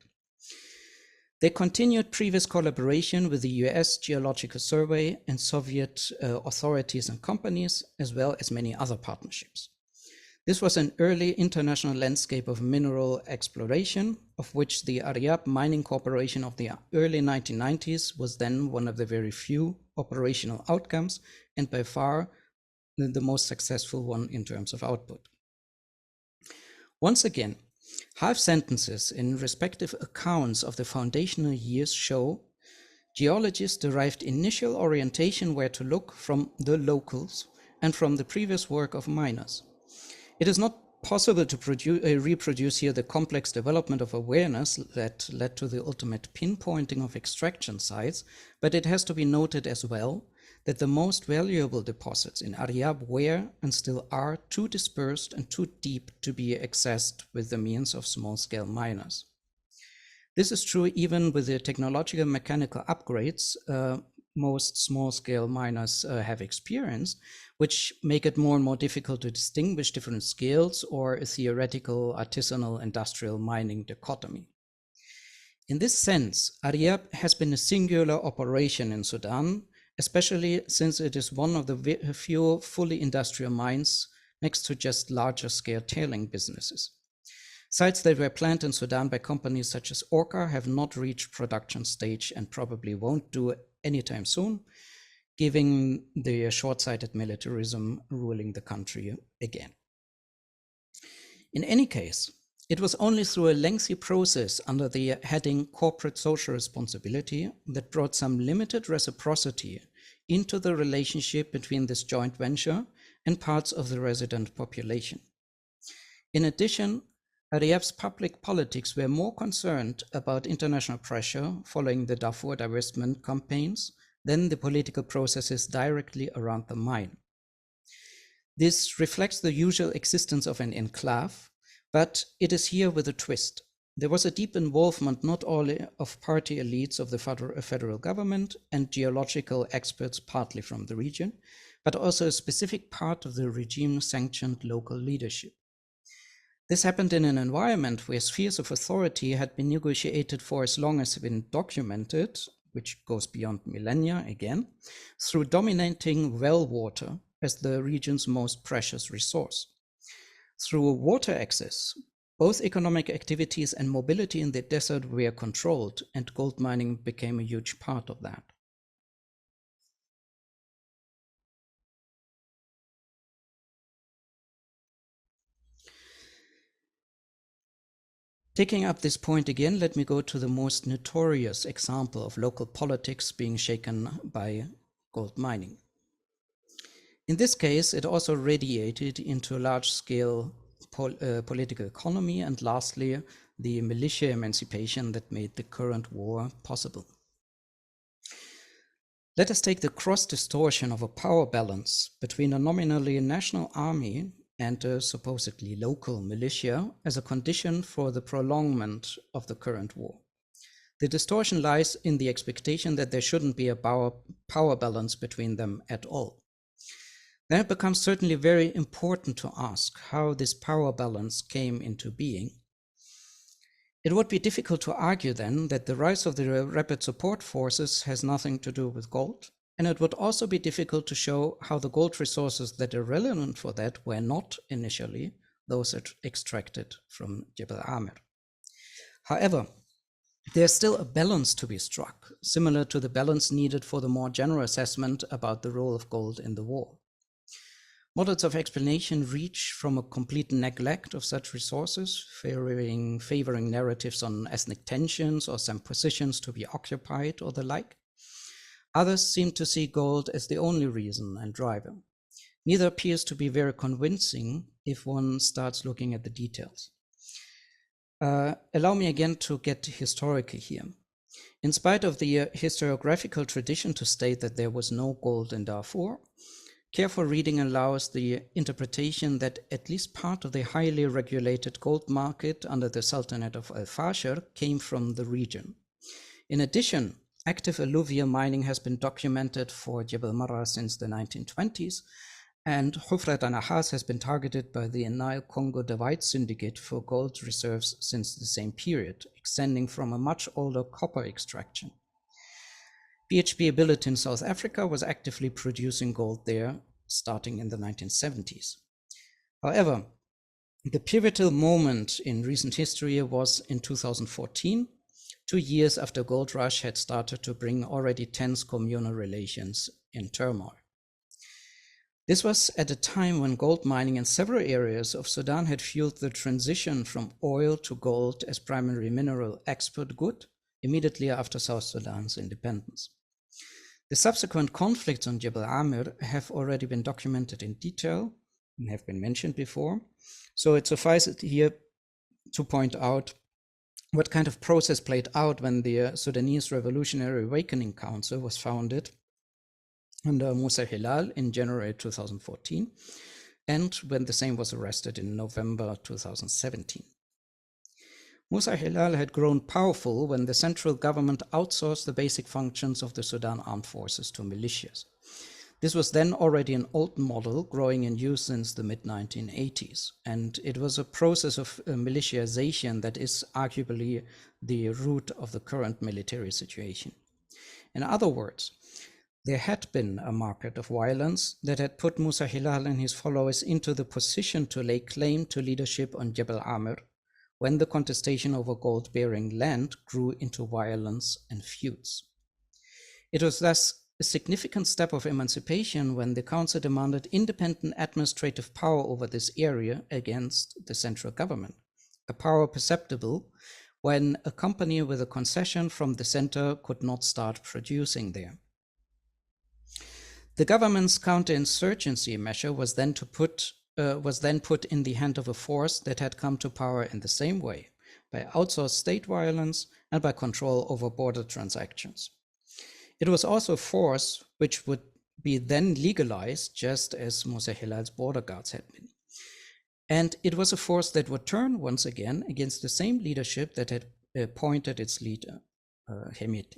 They continued previous collaboration with the US Geological Survey and Soviet authorities and companies, as well as many other partnerships. This was an early international landscape of mineral exploration, of which the Aryab Mining Corporation of the early 1990s was then one of the very few operational outcomes, and by far the most successful one in terms of output. Once again, half sentences in respective accounts of the foundational years show geologists derived initial orientation where to look from the locals and from the previous work of miners. It is not possible to reproduce here the complex development of awareness that led to the ultimate pinpointing of extraction sites, but it has to be noted as well that the most valuable deposits in Aryab were and still are too dispersed and too deep to be accessed with the means of small-scale miners. This is true even with the technological mechanical upgrades most small-scale miners have experienced, which make it more and more difficult to distinguish different scales or a theoretical artisanal industrial mining dichotomy. In this sense, Aryab has been a singular operation in Sudan, especially since it is one of the few fully industrial mines next to just larger scale tailing businesses. Sites that were planned in Sudan by companies such as Orca have not reached production stage and probably won't do anytime soon, given the short-sighted militarism ruling the country again. In any case, it was only through a lengthy process under the heading Corporate Social Responsibility that brought some limited reciprocity into the relationship between this joint venture and parts of the resident population. In addition, Aryab's public politics were more concerned about international pressure following the Darfur divestment campaigns than the political processes directly around the mine. This reflects the usual existence of an enclave, but it is here with a twist. There was a deep involvement not only of party elites of the federal government and geological experts partly from the region, but also a specific part of the regime-sanctioned local leadership. This happened in an environment where spheres of authority had been negotiated for as long as been documented, which goes beyond millennia again, through dominating well water as the region's most precious resource. Through water access, both economic activities and mobility in the desert were controlled, and gold mining became a huge part of that. Taking up this point again, let me go to the most notorious example of local politics being shaken by gold mining. In this case, it also radiated into a large-scale political economy, and lastly, the militia emancipation that made the current war possible. Let us take the cross distortion of a power balance between a nominally national army and a supposedly local militia as a condition for the prolongment of the current war. The distortion lies in the expectation that there shouldn't be a power balance between them at all. Then it becomes certainly very important to ask how this power balance came into being. It would be difficult to argue then that the rise of the rapid support forces has nothing to do with gold, and it would also be difficult to show how the gold resources that are relevant for that were not initially those extracted from Jebel Amir. However, there's still a balance to be struck, similar to the balance needed for the more general assessment about the role of gold in the war. Models of explanation reach from a complete neglect of such resources, favoring narratives on ethnic tensions or some positions to be occupied or the like. Others seem to see gold as the only reason and driver. Neither appears to be very convincing if one starts looking at the details. Allow me again to get historical here. In spite of the historiographical tradition to state that there was no gold in Darfur, careful reading allows the interpretation that at least part of the highly regulated gold market under the Sultanate of al-Bashir came from the region. In addition, active alluvial mining has been documented for Jebel Marra since the 1920s, and Hufrat Nahas has been targeted by the Nile-Congo Divide Syndicate for gold reserves since the same period, extending from a much older copper extraction. BHP Billet in South Africa was actively producing gold there starting in the 1970s. However, the pivotal moment in recent history was in 2014, 2 years after gold rush had started to bring already tense communal relations in turmoil. This was at a time when gold mining in several areas of Sudan had fueled the transition from oil to gold as primary mineral export good immediately after South Sudan's independence. The subsequent conflicts on Jebel Amir have already been documented in detail and have been mentioned before, so it suffices here to point out what kind of process played out when the Sudanese Revolutionary Awakening Council was founded under Musa Hilal in January 2014, and when the same was arrested in November 2017. Musa Hilal had grown powerful when the central government outsourced the basic functions of the Sudan armed forces to militias. This was then already an old model growing in use since the mid-1980s, and it was a process of militiazation that is arguably the root of the current military situation. In other words, there had been a market of violence that had put Musa Hilal and his followers into the position to lay claim to leadership on Jebel Amir when the contestation over gold-bearing land grew into violence and feuds. It was thus a significant step of emancipation when the council demanded independent administrative power over this area against the central government, a power perceptible when a company with a concession from the center could not start producing there. The government's counterinsurgency measure was then put in the hand of a force that had come to power in the same way, by outsourced state violence and by control over border transactions. It was also a force which would be then legalized, just as Musa Hilal's border guards had been. And it was a force that would turn once again against the same leadership that had appointed its leader, Hemeti.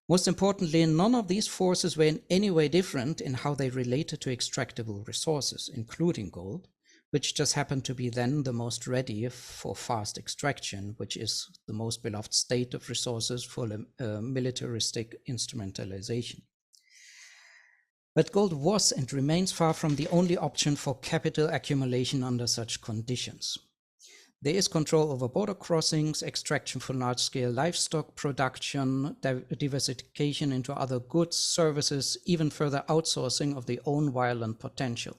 Most importantly, none of these forces were in any way different in how they related to extractable resources, including gold, which just happened to be then the most ready for fast extraction, which is the most beloved state of resources for militaristic instrumentalization. But gold was and remains far from the only option for capital accumulation under such conditions. There is control over border crossings, extraction for large-scale livestock production, diversification into other goods, services, even further outsourcing of their own violent potential.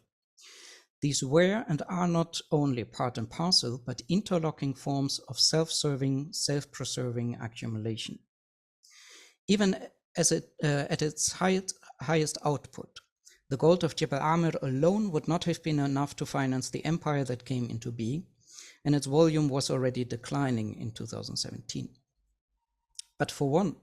These were and are not only part and parcel, but interlocking forms of self-serving, self-preserving accumulation. Even as at its highest output, the gold of Jebel Amir alone would not have been enough to finance the empire that came into being, and its volume was already declining in 2017. But for one,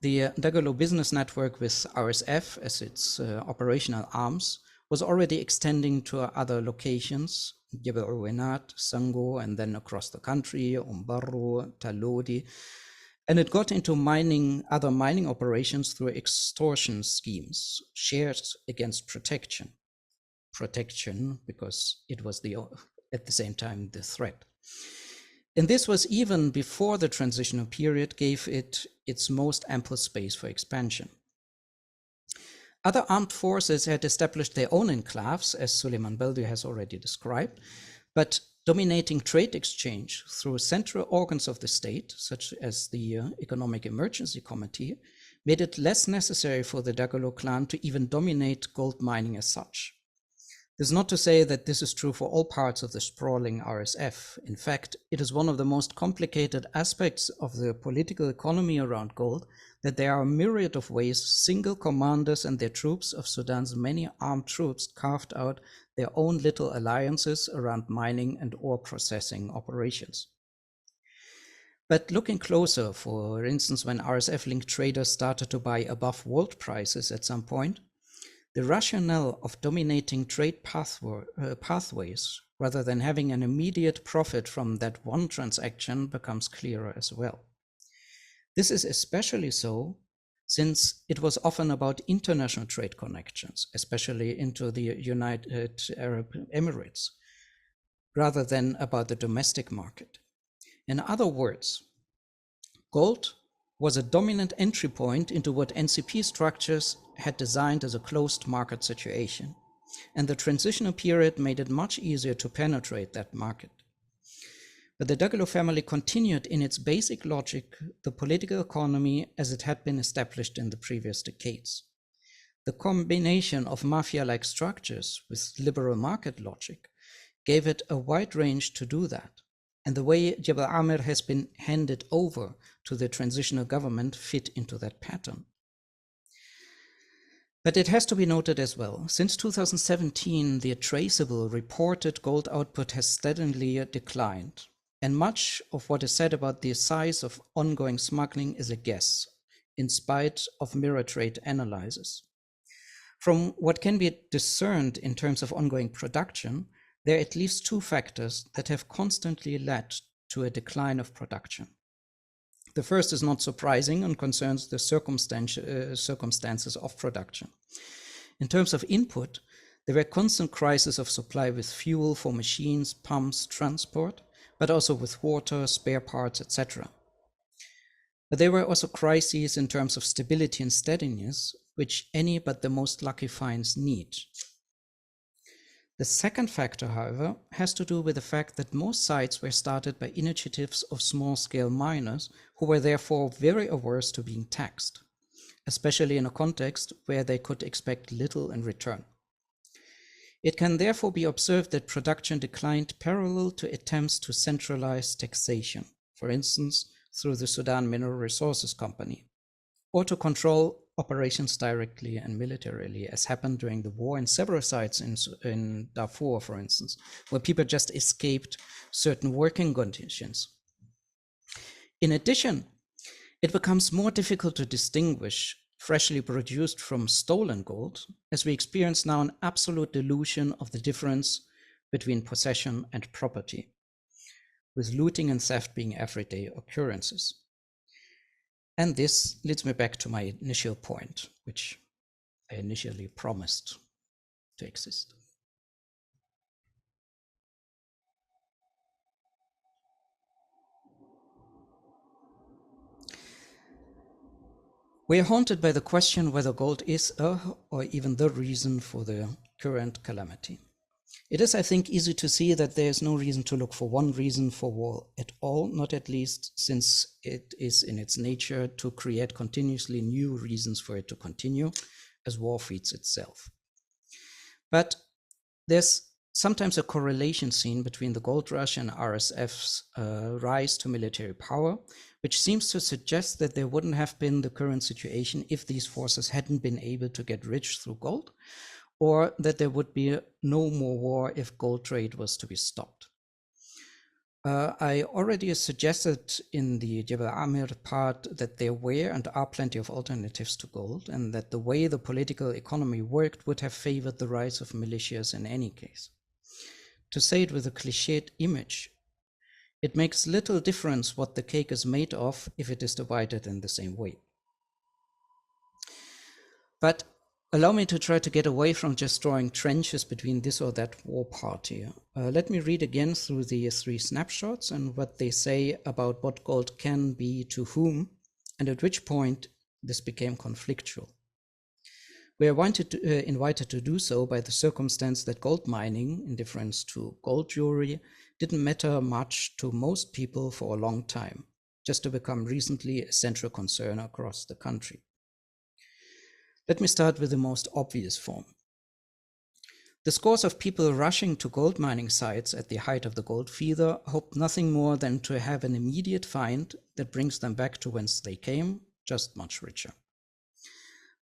the Dagalo business network with RSF as its operational arms was already extending to other locations, Jebel Uweinat, Sango, and then across the country, Umbarru, Talodi. And it got into other mining operations through extortion schemes, shared against protection. Protection, because it was at the same time the threat. And this was even before the transitional period gave it its most ample space for expansion. Other armed forces had established their own enclaves, as Suliman Baldo has already described, but dominating trade exchange through central organs of the state, such as the Economic Emergency Committee, made it less necessary for the Dagalo clan to even dominate gold mining as such. This is not to say that this is true for all parts of the sprawling RSF. In fact, it is one of the most complicated aspects of the political economy around gold that there are a myriad of ways single commanders and their troops of Sudan's many armed troops carved out their own little alliances around mining and ore processing operations. But looking closer, for instance, when RSF-linked traders started to buy above world prices at some point, the rationale of dominating trade pathways rather than having an immediate profit from that one transaction becomes clearer as well. This is especially so since it was often about international trade connections, especially into the United Arab Emirates, rather than about the domestic market. In other words, gold was a dominant entry point into what NCP structures had designed as a closed market situation, and the transitional period made it much easier to penetrate that market. But the Dagalo family continued in its basic logic the political economy as it had been established in the previous decades. The combination of mafia-like structures with liberal market logic gave it a wide range to do that, and the way Jebel Amr has been handed over to the transitional government fit into that pattern. But it has to be noted as well, since 2017, the traceable reported gold output has steadily declined, and much of what is said about the size of ongoing smuggling is a guess, in spite of mirror trade analyses. From what can be discerned in terms of ongoing production, there are at least two factors that have constantly led to a decline of production. The first is not surprising and concerns the circumstances of production. In terms of input, there were constant crises of supply with fuel for machines, pumps, transport, but also with water, spare parts, etc. But there were also crises in terms of stability and steadiness, which any but the most lucky finds need. The second factor, however, has to do with the fact that most sites were started by initiatives of small-scale miners who were therefore very averse to being taxed, especially in a context where they could expect little in return. It can therefore be observed that production declined parallel to attempts to centralize taxation, for instance, through the Sudan Mineral Resources Company, or to control operations directly and militarily, as happened during the war in several sites in Darfur, for instance, where people just escaped certain working conditions. In addition, it becomes more difficult to distinguish freshly produced from stolen gold, as we experience now an absolute dilution of the difference between possession and property, with looting and theft being everyday occurrences. And this leads me back to my initial point, which I initially promised to exist. We are haunted by the question whether gold is or even the reason for the current calamity. It is, I think, easy to see that there is no reason to look for one reason for war at all, not at least since it is in its nature to create continuously new reasons for it to continue, as war feeds itself. But there's sometimes a correlation seen between the gold rush and RSF's rise to military power, which seems to suggest that there wouldn't have been the current situation if these forces hadn't been able to get rich through gold, or that there would be no more war if gold trade was to be stopped. I already suggested in the Jebel Amir part that there were and are plenty of alternatives to gold, and that the way the political economy worked would have favored the rise of militias in any case. To say it with a cliched image, it makes little difference what the cake is made of if it is divided in the same way. But allow me to try to get away from just drawing trenches between this or that war party. Let me read again through the 3 snapshots and what they say about what gold can be to whom, and at which point this became conflictual. We are invited to do so by the circumstance that gold mining, in difference to gold jewelry, didn't matter much to most people for a long time, just to become recently a central concern across the country. Let me start with the most obvious form. The scores of people rushing to gold mining sites at the height of the gold fever hoped nothing more than to have an immediate find that brings them back to whence they came, just much richer.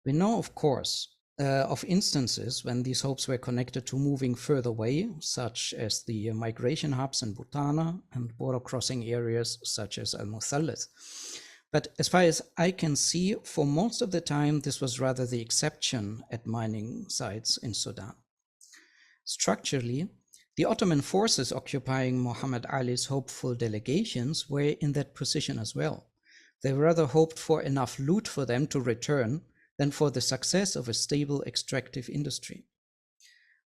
We know, of course, of instances when these hopes were connected to moving further away, such as the migration hubs in Butana and border crossing areas such as Al-Muthalith. But as far as I can see, for most of the time, this was rather the exception at mining sites in Sudan. Structurally, the Ottoman forces occupying Muhammad Ali's hopeful delegations were in that position as well. They rather hoped for enough loot for them to return than for the success of a stable extractive industry.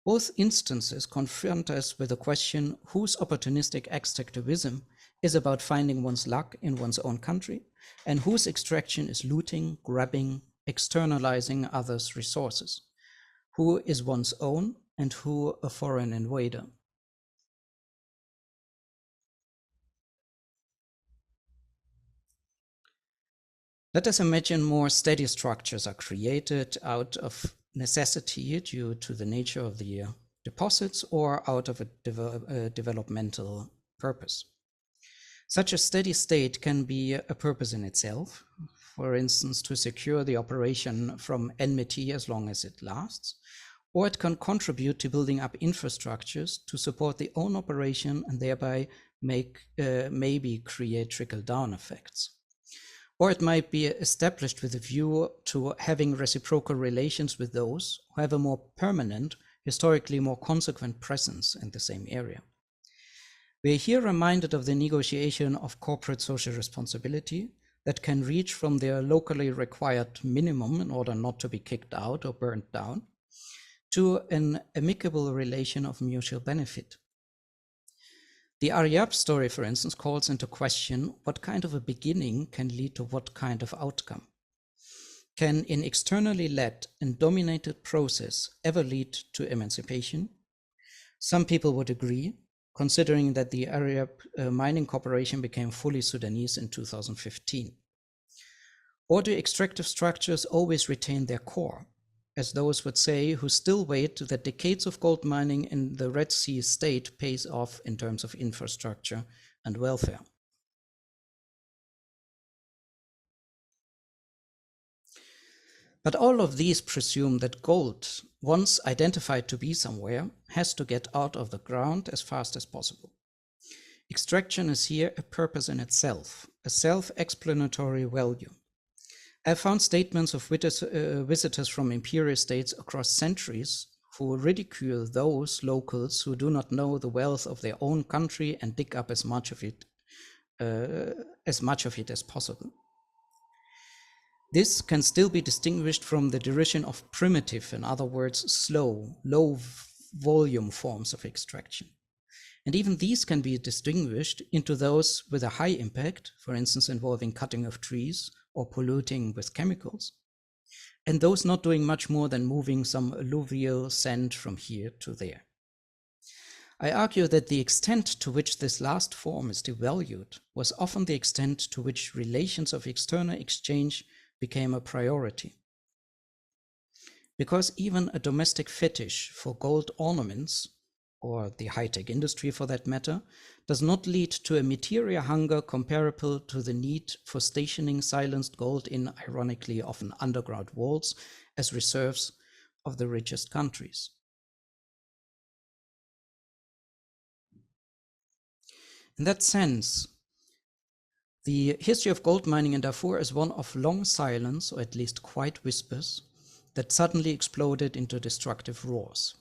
Both instances confront us with the question whose opportunistic extractivism is about finding one's luck in one's own country, and whose extraction is looting, grabbing, externalizing others' resources. Who is one's own and who a foreign invader? Let us imagine more steady structures are created out of necessity due to the nature of the deposits or out of a developmental purpose. Such a steady state can be a purpose in itself, for instance, to secure the operation from enmity as long as it lasts, or it can contribute to building up infrastructures to support the own operation and thereby maybe create trickle-down effects. Or it might be established with a view to having reciprocal relations with those who have a more permanent, historically more consequent presence in the same area. We are here reminded of the negotiation of corporate social responsibility that can reach from their locally required minimum in order not to be kicked out or burnt down, to an amicable relation of mutual benefit. The Aryab story, for instance, calls into question what kind of a beginning can lead to what kind of outcome. Can an externally led and dominated process ever lead to emancipation? Some people would agree, considering that the Aryab Mining Corporation became fully Sudanese in 2015. Or do extractive structures always retain their core, as those would say who still wait that decades of gold mining in the Red Sea state pays off in terms of infrastructure and welfare? But all of these presume that gold, once identified to be somewhere, has to get out of the ground as fast as possible. Extraction is here a purpose in itself, a self-explanatory value. I found statements of visitors from imperial states across centuries who ridicule those locals who do not know the wealth of their own country and dig up as much of it as possible. This can still be distinguished from the derision of primitive, in other words, slow, low volume forms of extraction. And even these can be distinguished into those with a high impact, for instance, involving cutting of trees or polluting with chemicals, and those not doing much more than moving some alluvial sand from here to there. I argue that the extent to which this last form is devalued was often the extent to which relations of external exchange became a priority. Because even a domestic fetish for gold ornaments, or the high-tech industry for that matter, does not lead to a material hunger comparable to the need for stationing silenced gold in, ironically, often underground vaults as reserves of the richest countries. In that sense, the history of gold mining in Darfur is one of long silence, or at least quiet whispers, that suddenly exploded into destructive roars.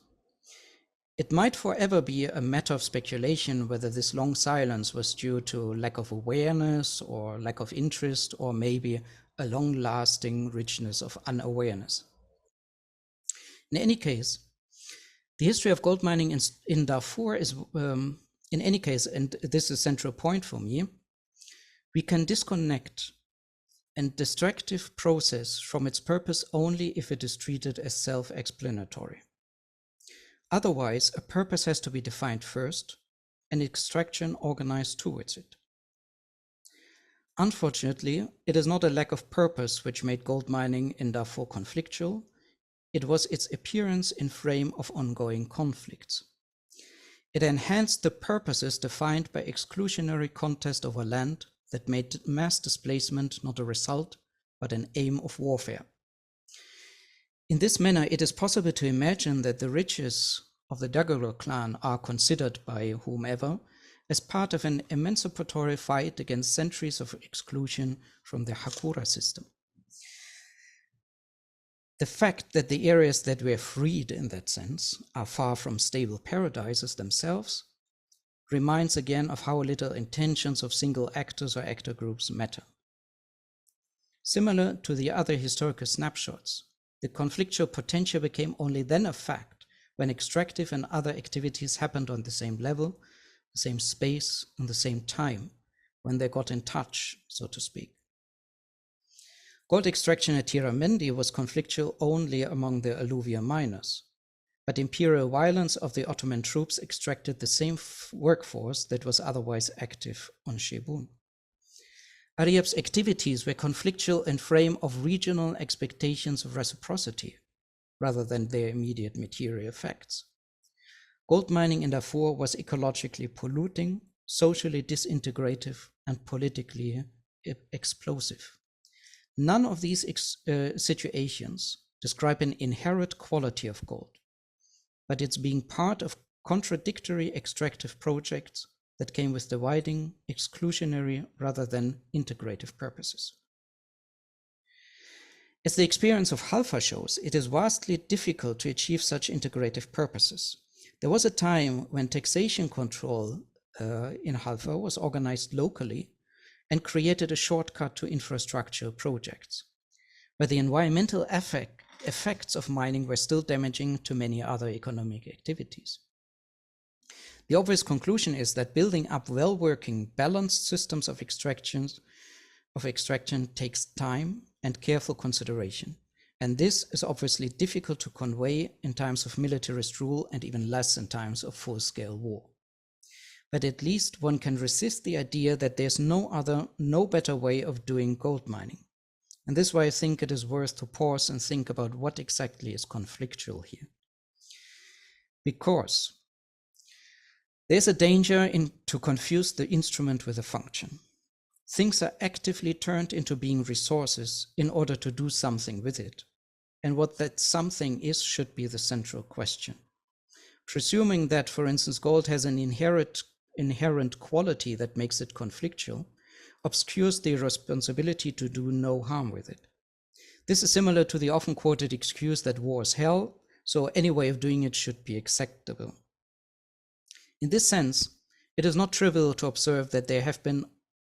It might forever be a matter of speculation whether this long silence was due to lack of awareness or lack of interest, or maybe a long-lasting richness of unawareness. In any case, the history of gold mining in Darfur is, in any case, and this is a central point for me, we can disconnect a destructive process from its purpose only if it is treated as self-explanatory. Otherwise, a purpose has to be defined first, and extraction organized towards it. Unfortunately, it is not a lack of purpose which made gold mining in Darfur conflictual. It was its appearance in frame of ongoing conflicts. It enhanced the purposes defined by exclusionary contest over land that made mass displacement not a result, but an aim of warfare. In this manner, it is possible to imagine that the riches of the Dagalo clan are considered by whomever as part of an emancipatory fight against centuries of exclusion from the Hakura system. The fact that the areas that were freed in that sense are far from stable paradises themselves reminds again of how little intentions of single actors or actor groups matter. Similar to the other historical snapshots, the conflictual potential became only then a fact when extractive and other activities happened on the same level, the same space, and the same time, when they got in touch, so to speak. Gold extraction at Tiramendi was conflictual only among the alluvial miners, but imperial violence of the Ottoman troops extracted the same workforce that was otherwise active on Shebun. Ariab's activities were conflictual in frame of regional expectations of reciprocity, rather than their immediate material effects. Gold mining in Darfur was ecologically polluting, socially disintegrative, and politically explosive. None of these situations describe an inherent quality of gold, but it's being part of contradictory extractive projects that came with dividing, exclusionary, rather than integrative purposes. As the experience of Halfa shows, it is vastly difficult to achieve such integrative purposes. There was a time when taxation control in Halfa was organized locally and created a shortcut to infrastructure projects, where the environmental effects of mining were still damaging to many other economic activities. The obvious conclusion is that building up well-working, balanced systems of extraction takes time and careful consideration, and this is obviously difficult to convey in times of militarist rule and even less in times of full-scale war. But at least one can resist the idea that there's no better way of doing gold mining. And this is why I think it is worth to pause and think about what exactly is conflictual here. Because there's a danger to confuse the instrument with a function. Things are actively turned into being resources in order to do something with it. And what that something is should be the central question. Presuming that, for instance, gold has an inherent quality that makes it conflictual, obscures the responsibility to do no harm with it. This is similar to the often quoted excuse that war is hell, so any way of doing it should be acceptable. In this sense, it is not trivial to observe that there have been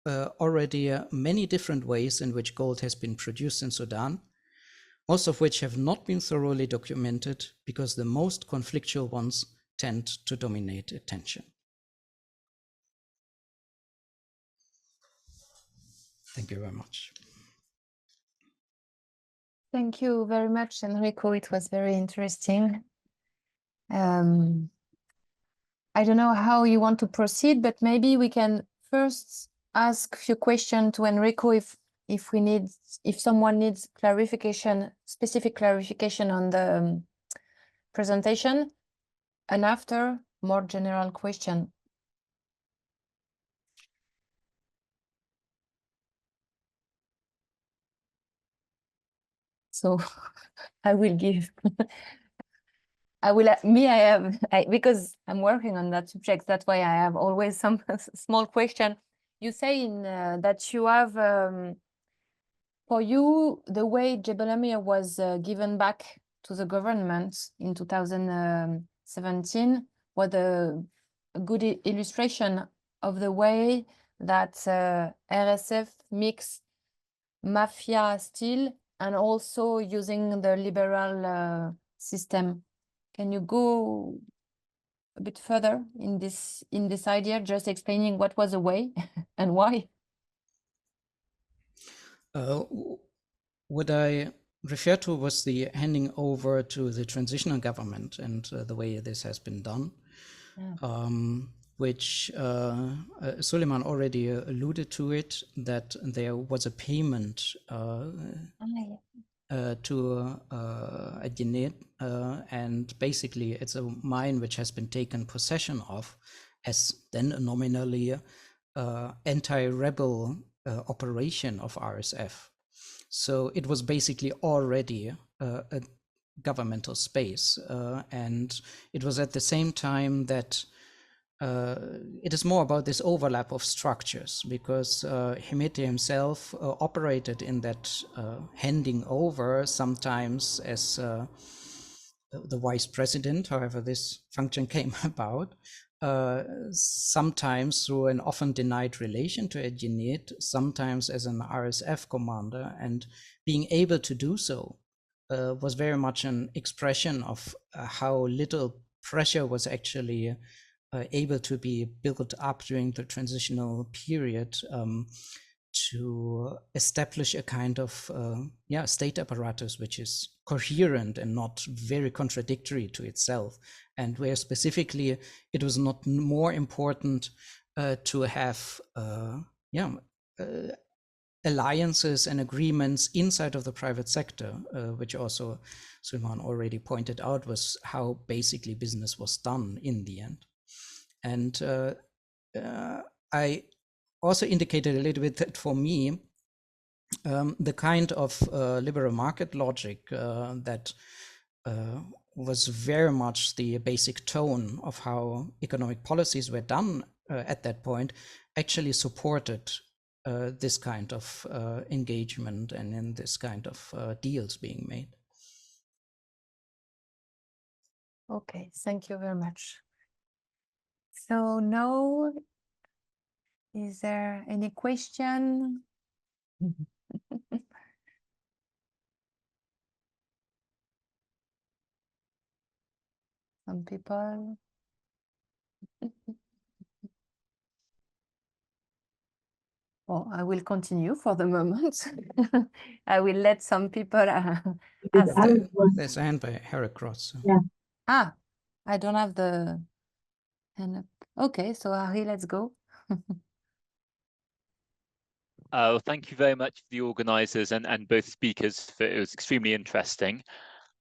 already many different ways in which gold has been produced in Sudan, most of which have not been thoroughly documented because the most conflictual ones tend to dominate attention. Thank you very much. Thank you very much, Enrico. It was very interesting. I don't know how you want to proceed, but maybe we can first ask a few questions to Enrico if someone needs clarification, specific clarification on the presentation, and after more general question. So I will give I will, because I'm working on that subject, that's why I have always some small question. You say in that you have, for you, the way Jebel Amir was given back to the government in 2017 was a good illustration of the way that RSF mixed mafia still and also using the liberal system. Can you go a bit further in this idea, just explaining what was the way and why? What I referred to was the handing over to the transitional government and the way this has been done, which Suliman already alluded to it, that there was a payment to Adjenet, and basically it's a mine which has been taken possession of as then a nominally anti-rebel operation of RSF. So it was basically already a governmental space, and it was at the same time that it is more about this overlap of structures, because Hemeti himself operated in that handing over, sometimes as the vice president, however this function came about, sometimes through an often denied relation to Adjenet, sometimes as an RSF commander, and being able to do so was very much an expression of how little pressure was actually able to be built up during the transitional period to establish a kind of state apparatus which is coherent and not very contradictory to itself, and where specifically it was not more important to have alliances and agreements inside of the private sector, which also Suliman already pointed out was how basically business was done in the end. And I also indicated a little bit that for me, the kind of liberal market logic that was very much the basic tone of how economic policies were done at that point actually supported this kind of engagement and in this kind of deals being made. Okay, thank you very much. So now, is there any question? Some people. Well, I will continue for the moment. I will let some people ask. There's a hand by Harry Cross. Yeah. Ah, I don't have the hand up. Okay, so Harry, let's go. Thank you very much to the organisers and both speakers. It was extremely interesting.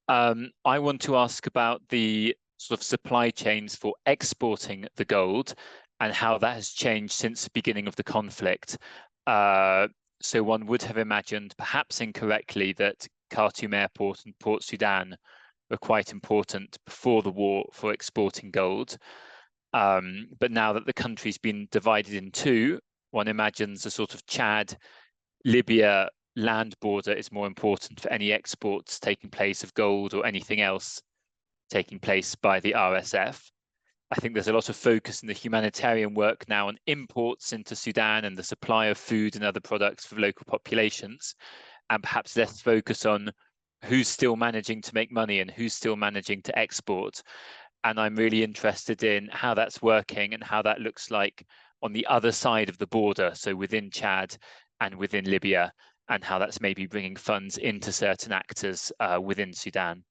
I want to ask about the sort of supply chains for exporting the gold and how that has changed since the beginning of the conflict. So one would have imagined, perhaps incorrectly, that Khartoum Airport and Port Sudan were quite important before the war for exporting gold. But now that the country's been divided in two, one imagines a sort of Chad-Libya land border is more important for any exports taking place of gold or anything else taking place by the RSF. I think there's a lot of focus in the humanitarian work now on imports into Sudan and the supply of food and other products for local populations, and perhaps less focus on who's still managing to make money and who's still managing to export. And I'm really interested in how that's working and how that looks like on the other side of the border, so within Chad and within Libya, and how that's maybe bringing funds into certain actors within Sudan.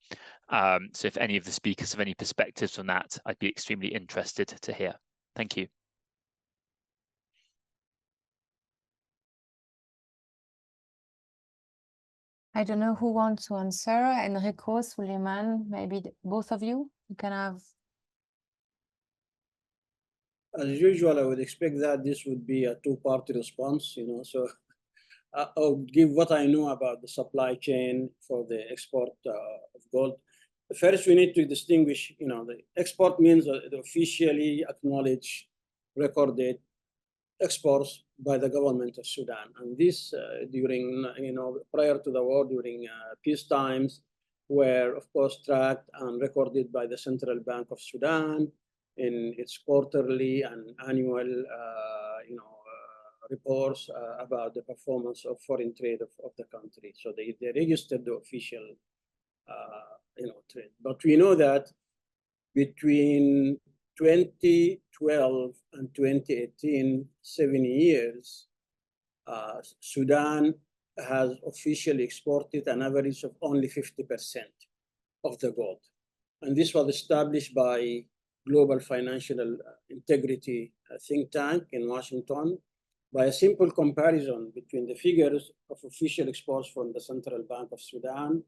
So if any of the speakers have any perspectives on that, I'd be extremely interested to hear. Thank you. I don't know who wants to answer. Enrico, Suliman, maybe both of you. You can have. As usual, I would expect that this would be a two-party response, so I'll give what I know about the supply chain for the export of gold. first we need to distinguish, the export means the officially acknowledged, recorded exports by the government of Sudan. And this during, prior to the war, during peace times, were of course tracked and recorded by the Central Bank of Sudan in its quarterly and annual, reports about the performance of foreign trade of the country. So they registered the official, trade. But we know that between 2012 and 2018, 7 years, Sudan has officially exported an average of only 50% of the gold. And this was established by Global Financial Integrity think tank in Washington by a simple comparison between the figures of official exports from the Central Bank of Sudan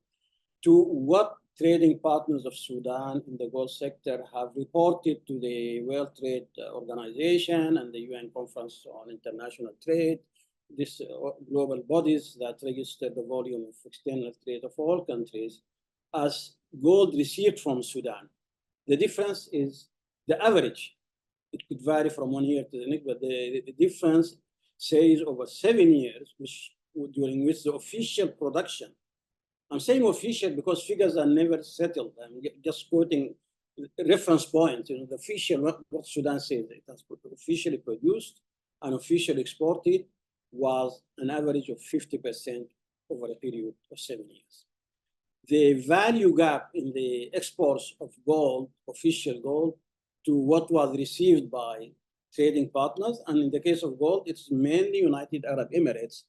to what trading partners of Sudan in the gold sector have reported to the World Trade Organization and the UN Conference on International Trade, these global bodies that register the volume of external trade of all countries as gold received from Sudan. The difference is the average. It could vary from one year to the next, but the difference says over 7 years, during which the official production, I'm saying official because figures are never settled. I'm just quoting reference points. The official, what Sudan says, it has officially produced and officially exported was an average of 50% over a period of 7 years. The value gap in the exports of gold, official gold, to what was received by trading partners, and in the case of gold, it's mainly United Arab Emirates,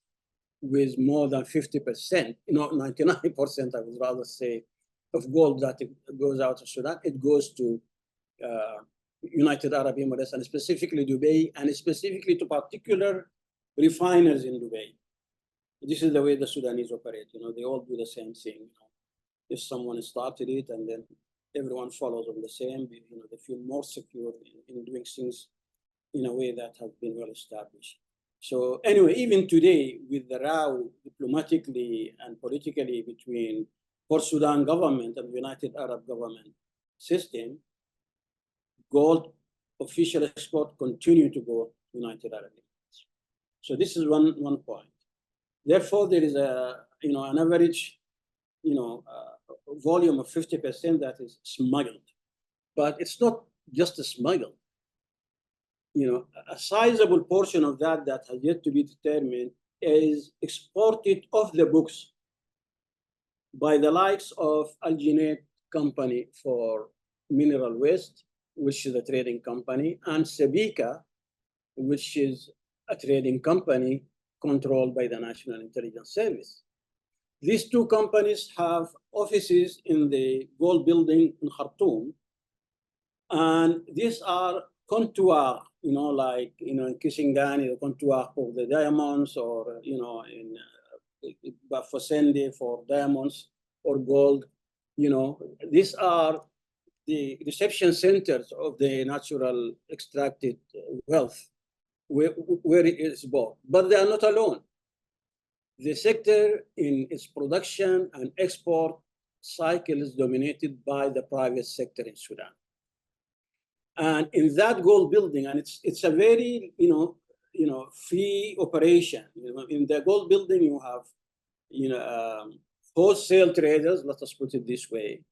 with more than 50%, 99%, I would rather say, of gold that goes out of Sudan, it goes to United Arab Emirates and specifically Dubai, and specifically to particular refiners in Dubai. This is the way the Sudanese operate. They all do the same thing. If someone started it and then everyone follows on the same, they feel more secure in doing things in a way that has been well established. So anyway, even today, with the row diplomatically and politically between Port Sudan government and the United Arab government system, gold official export continue to go to United Arab Emirates. So this is one point. Therefore, there is an average, volume of 50% that is smuggled, but it's not just a smuggled. A sizable portion of that has yet to be determined is exported off the books by the likes of Al-Junaid Company for Mineral Waste, which is a trading company, and Sabika, which is a trading company controlled by the National Intelligence Service. These two companies have offices in the gold building in Khartoum, and these are comptoir, like in Kisangani, the comptoir for the diamonds, or in Bafosende for diamonds or gold. These are the reception centers of the natural extracted wealth, where it is bought. But they are not alone. The sector in its production and export cycle is dominated by the private sector in Sudan. And in that gold building, and it's a very free operation. In the gold building, you have wholesale traders, let us put it this way,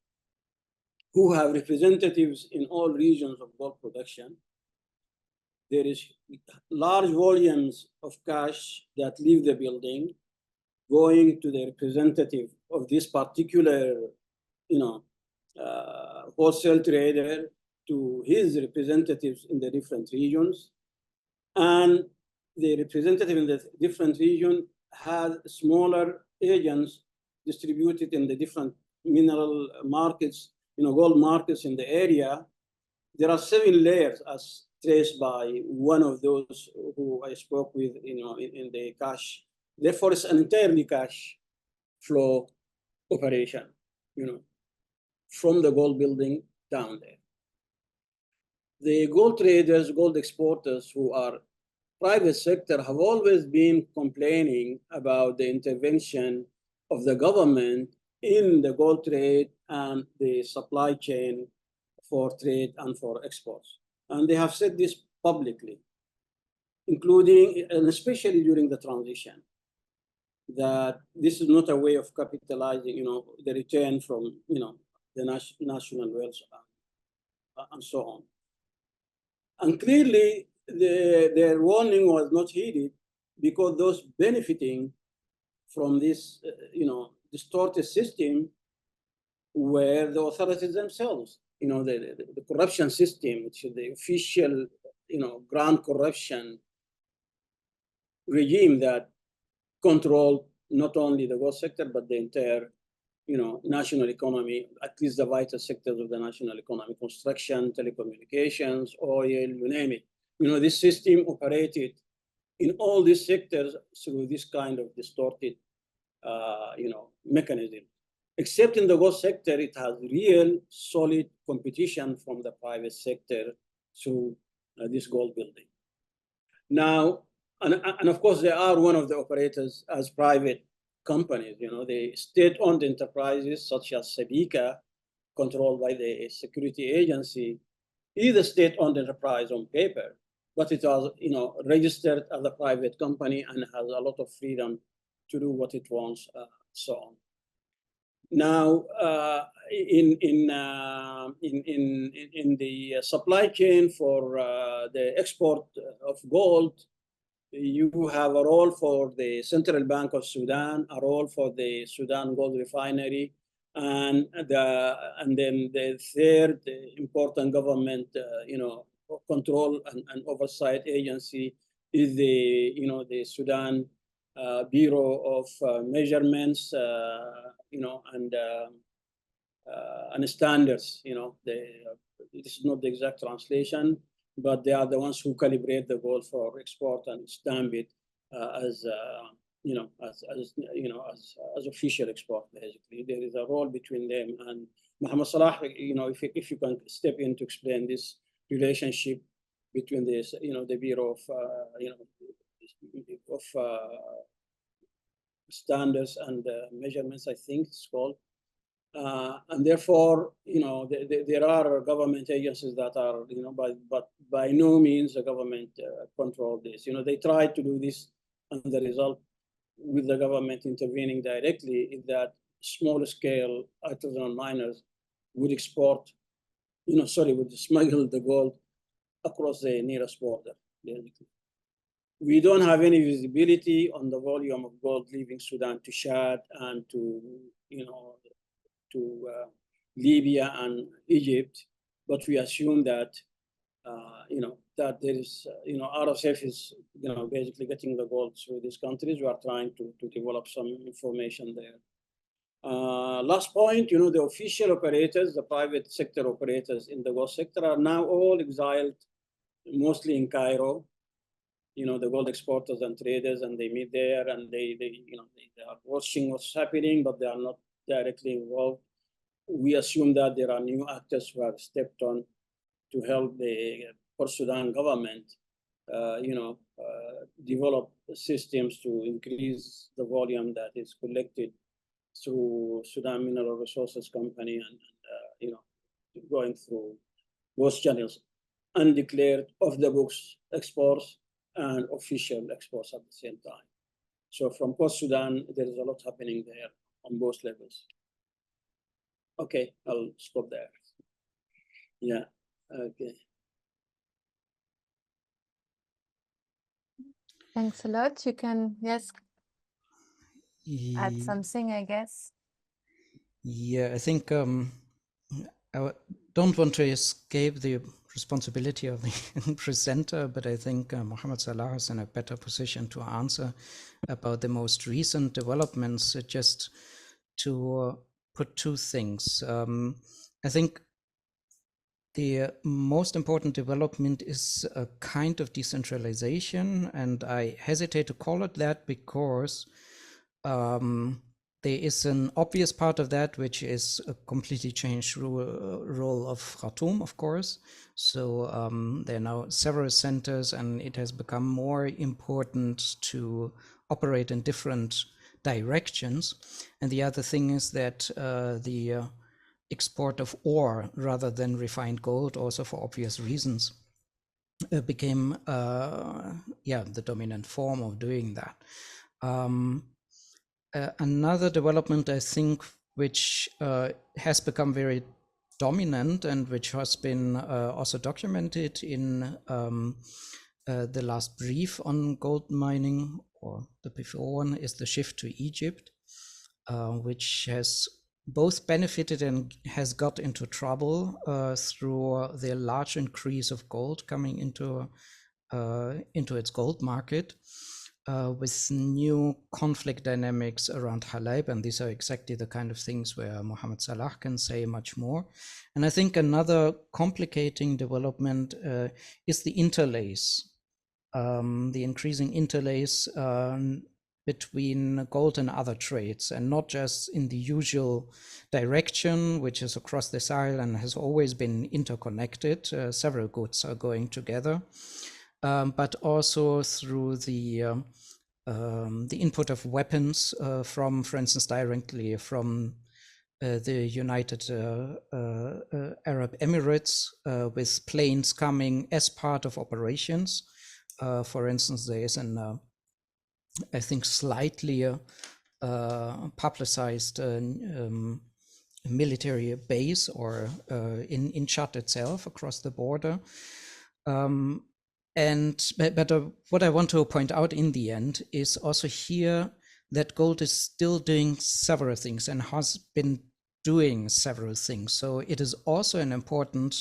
who have representatives in all regions of gold production. There is large volumes of cash that leave the building, going to the representative of this particular, wholesale trader, to his representatives in the different regions. And the representative in the different region has smaller agents distributed in the different mineral markets, gold markets in the area. There are 7 layers as traced by one of those who I spoke with, in the cash. Therefore, it's an entirely cash flow operation, from the gold building down there. The gold traders, gold exporters who are private sector have always been complaining about the intervention of the government in the gold trade and the supply chain for trade and for exports. And they have said this publicly, including and especially during the transition, that this is not a way of capitalizing, the return from, the national wealth and so on. And clearly, their warning was not heeded because those benefiting from this, distorted system were the authorities themselves. The corruption system, which is the official, grand corruption regime that controlled not only the gold sector, but the entire, national economy, at least the vital sectors of the national economy, construction, telecommunications, oil, you name it. This system operated in all these sectors through this kind of distorted, mechanism. Except in the gold sector, it has real solid competition from the private sector through this gold building. Now, and of course, they are one of the operators as private companies. The state-owned enterprises such as Sabika, controlled by the security agency, is a state-owned enterprise on paper, but it was, registered as a private company and has a lot of freedom to do what it wants, so on. Now, in the supply chain for the export of gold, you have a role for the Central Bank of Sudan, a role for the Sudan Gold Refinery, and then the third important government, control and oversight agency is the Sudan Bureau of Measurements, and standards. This is not the exact translation, but they are the ones who calibrate the gold for export and stamp it as official export. Basically, there is a role between them and Mohammed Salah. If you can step in to explain this relationship between this, the Bureau of standards and measurements, I think it's called. And therefore, there are government agencies that are, but by no means the government control this. They try to do this, and the result with the government intervening directly is that small-scale artisanal miners would export, would smuggle the gold across the nearest border, basically. We don't have any visibility on the volume of gold leaving Sudan to Chad and to Libya and Egypt, but we assume that that there is RSF is basically getting the gold through these countries. We are trying to develop some information there. Last point, the official operators, the private sector operators in the gold sector are now all exiled, mostly in Cairo. The gold exporters and traders, and they meet there, and they are watching what's happening, but they are not directly involved. We assume that there are new actors who have stepped on to help the Port Sudan government, develop systems to increase the volume that is collected through Sudan Mineral Resources Company and going through those channels, undeclared, off-the-books exports and official exports at the same time. So from Port Sudan, there is a lot happening there on both levels. Okay, I'll stop there. Yeah, okay. Thanks a lot. You can, yes, add something, I guess. Yeah, I think I don't want to escape the responsibility of the presenter, but I think Mohammed Salah is in a better position to answer about the most recent developments. Just to put two things. I think the most important development is a kind of decentralization, and I hesitate to call it that because there is an obvious part of that, which is a completely changed role of Khartoum, of course. So there are now several centers, and it has become more important to operate in different directions. And the other thing is that the export of ore rather than refined gold, also for obvious reasons, became the dominant form of doing that. Another development, I think, which has become very dominant and which has been also documented in the last brief on gold mining, or the before one, is the shift to Egypt, which has both benefited and has got into trouble through the large increase of gold coming into its gold market, with new conflict dynamics around Halab, and these are exactly the kind of things where Mohammed Salah can say much more. And I think another complicating development is the interlace, the increasing interlace between gold and other trades, and not just in the usual direction, which is across the Sahel and has always been interconnected. Several goods are going together, but also through the input of weapons from, for instance, directly from the United Arab Emirates, with planes coming as part of operations. For instance, there is an I think slightly publicized military base or in Chad itself across the border. But what I want to point out in the end is also here that gold is still doing several things and has been doing several things. So it is also an important,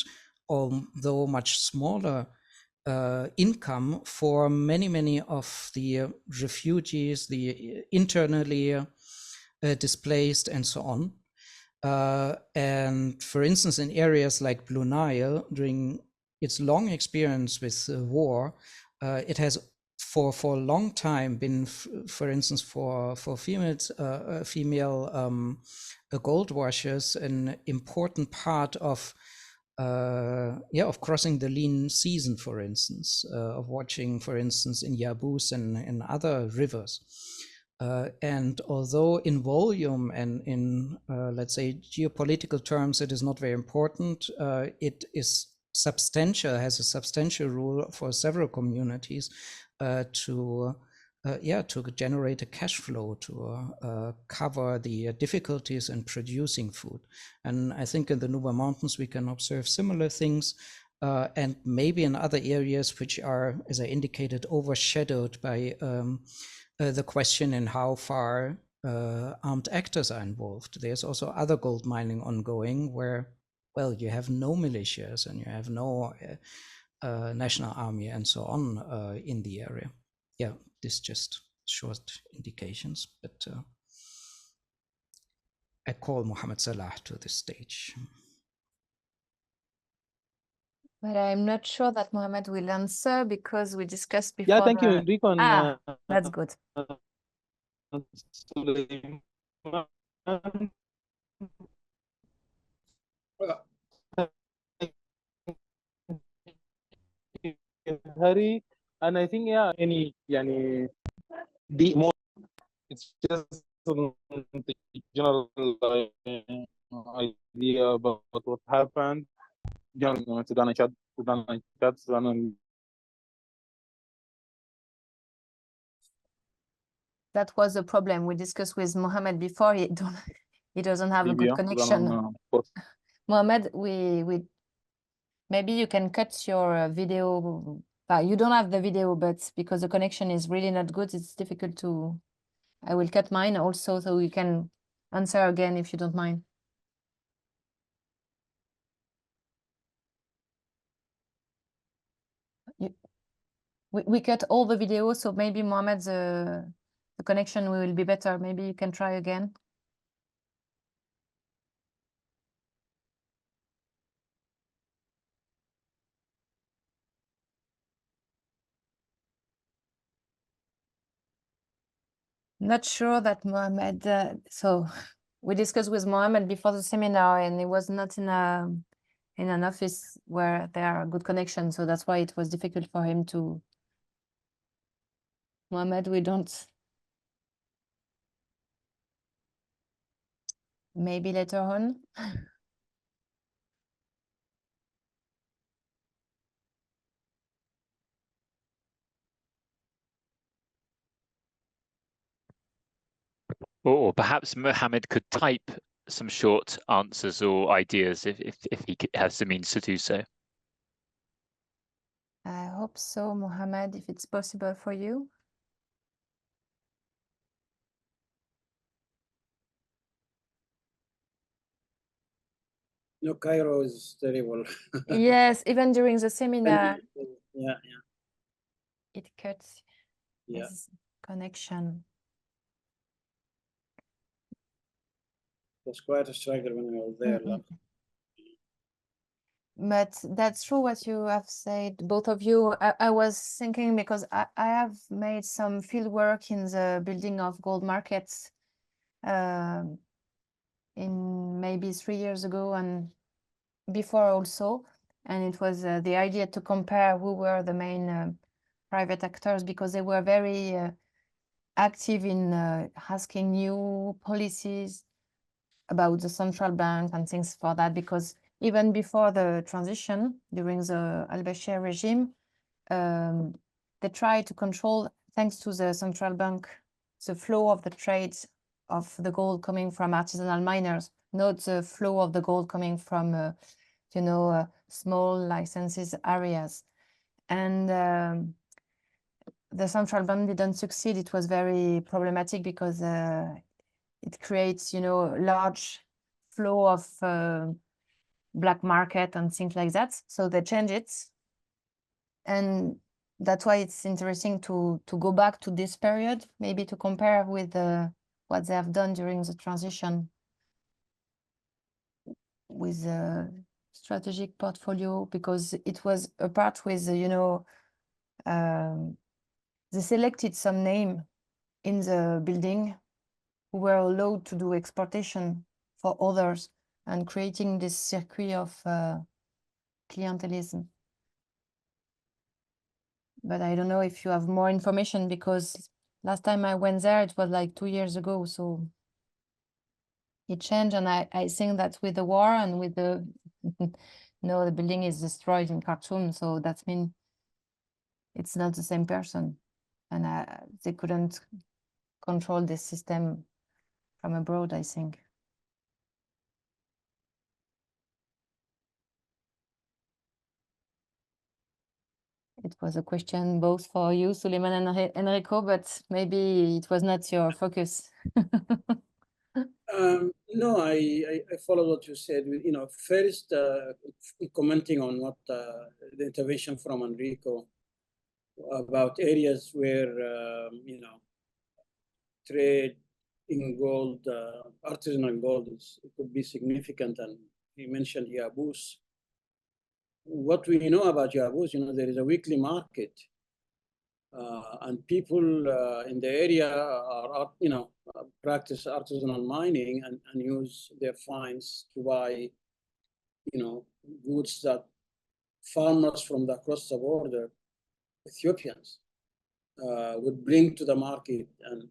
although much smaller, income for many of the refugees, the internally displaced, and so on. And for instance, in areas like Blue Nile, during its long experience with war, it has for a long time been, for instance, for female gold washers, an important part of crossing the lean season, for instance, of watching, for instance, in Yabus and other rivers. And although in volume and in, let's say, geopolitical terms, it is not very important, it is substantial, has a substantial role for several communities to generate a cash flow to cover the difficulties in producing food. And I think in the Nuba Mountains, we can observe similar things, and maybe in other areas which are, as I indicated, overshadowed by the question in how far armed actors are involved. There's also other gold mining ongoing where, well, you have no militias and you have no national army and so on in the area. Yeah, this just short indications, but I call Mohammed Salah to this stage. But I'm not sure that Mohammed will answer because we discussed before. Yeah, thank you, Enrico. That's good. Hurry, and I think the more it's just the general idea about what happened. Sudan and Chad, That was the problem we discussed with Mohammed before. He doesn't have a good connection. Mohammed, we maybe you can cut your video. You don't have the video, but because the connection is really not good, it's difficult to. I will cut mine also, so you can answer again if you don't mind. We cut all the videos, so maybe Mohammed, the connection will be better. Maybe you can try again. Not sure that Mohammed, so we discussed with Mohammed before the seminar, and he was not in an office where there are good connections, so that's why it was difficult for him to. Mohammed, we don't. maybe later on. Or perhaps Mohammed could type some short answers or ideas if he has the means to do so. I hope so, Mohammed, if it's possible for you. No, Cairo is terrible. Yes, even during the seminar, Yeah, it cuts yeah. his connection. It was quite a struggle when I was there. But that's true what you have said, both of you. I was thinking because I have made some field work in the building of gold markets in maybe 3 years ago and before also. And it was the idea to compare who were the main private actors, because they were very active in asking new policies about the central bank and things for that, because even before the transition during the al-Bashir regime, they tried to control, thanks to the central bank, the flow of the trades of the gold coming from artisanal miners, not the flow of the gold coming from, small licenses areas. And the central bank didn't succeed. It was very problematic because it creates, large flow of black market and things like that. So they change it. And that's why it's interesting to go back to this period, maybe to compare with what they have done during the transition with the strategic portfolio, because it was a part with, they selected some name in the building who were allowed to do exportation for others and creating this circuit of clientelism. But I don't know if you have more information, because last time I went there, it was like 2 years ago. So it changed. And I think that with the war and with the, the building is destroyed in Khartoum. So that means it's not the same person. And they couldn't control this system from abroad, I think. It was a question both for you, Suliman and Enrico, but maybe it was not your focus. No, I follow what you said. First, commenting on what the intervention from Enrico about areas where, trade in gold, artisanal gold, it could be significant. And he mentioned Yabus. What we know about Yabus, there is a weekly market. And people in the area are, practice artisanal mining and use their finds to buy, goods that farmers from across the border, Ethiopians, would bring to the market. And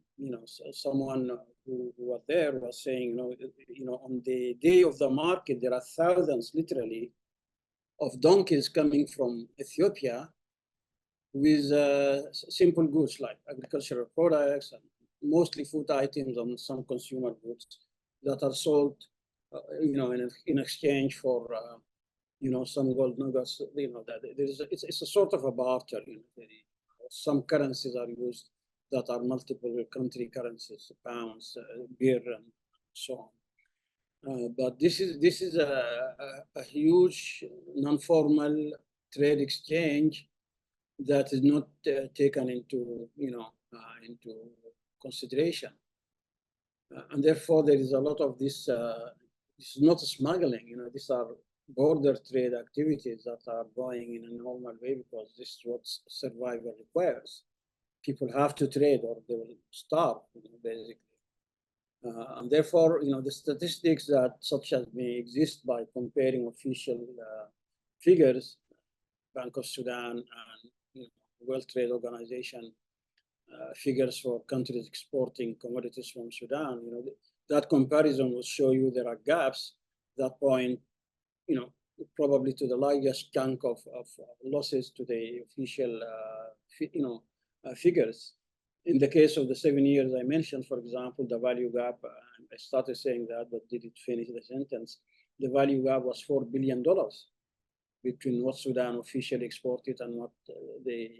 someone who was there was saying, on the day of the market, there are thousands, literally, of donkeys coming from Ethiopia with simple goods like agricultural products and mostly food items and some consumer goods that are sold, in exchange for, some gold nuggets. That it's a sort of a barter. Some currencies are used that are multiple country currencies, pounds, beer, and so on. But this is a huge non-formal trade exchange that is not taken into into consideration, and therefore there is a lot of this. This is not smuggling. These are border trade activities that are going in a normal way because this is what survival requires. People have to trade or they will starve, basically. And therefore, the statistics that such as may exist by comparing official figures, Bank of Sudan and World Trade Organization figures for countries exporting commodities from Sudan, that comparison will show you there are gaps that point, probably to the largest chunk of losses to the official, figures. In the case of the 7 years I mentioned, for example, the value gap, I started saying that, but didn't finish the sentence. The value gap was $4 billion between what Sudan officially exported and what the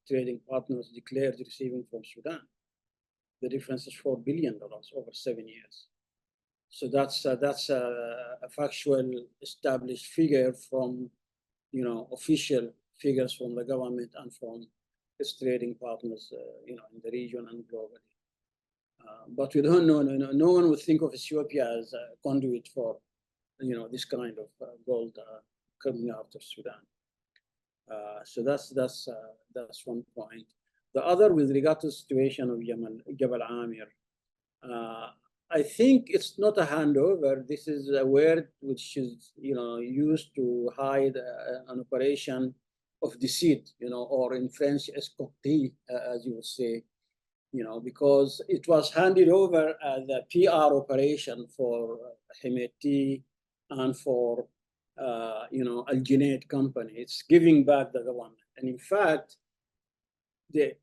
trading partners declared receiving from Sudan. The difference is $4 billion over 7 years. So that's a factual established figure from official figures from the government and from its trading partners in the region and globally. But we don't know. No one would think of Ethiopia as a conduit for this kind of gold coming out of Sudan. So that's one point. The other, with regard to the situation of Jabal Amir, I think it's not a handover. This is a word which is used to hide an operation of deceit, or in French, escroquerie, as you would say, because it was handed over as a PR operation for Hemeti and for Al-Junaid company. It's giving back the government, and in fact, the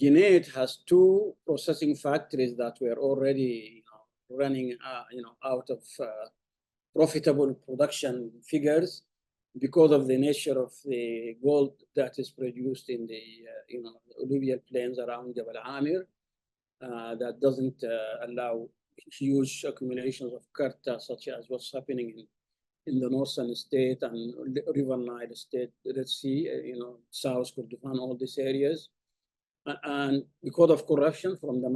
Junaid has 2 processing factories that were already running out of profitable production figures because of the nature of the gold that is produced in the alluvial plains around Jabal Amir that doesn't allow huge accumulations of karta, such as what's happening in the northern state and River Nile state, Red Sea, South Kordofan, all these areas. And because of corruption from the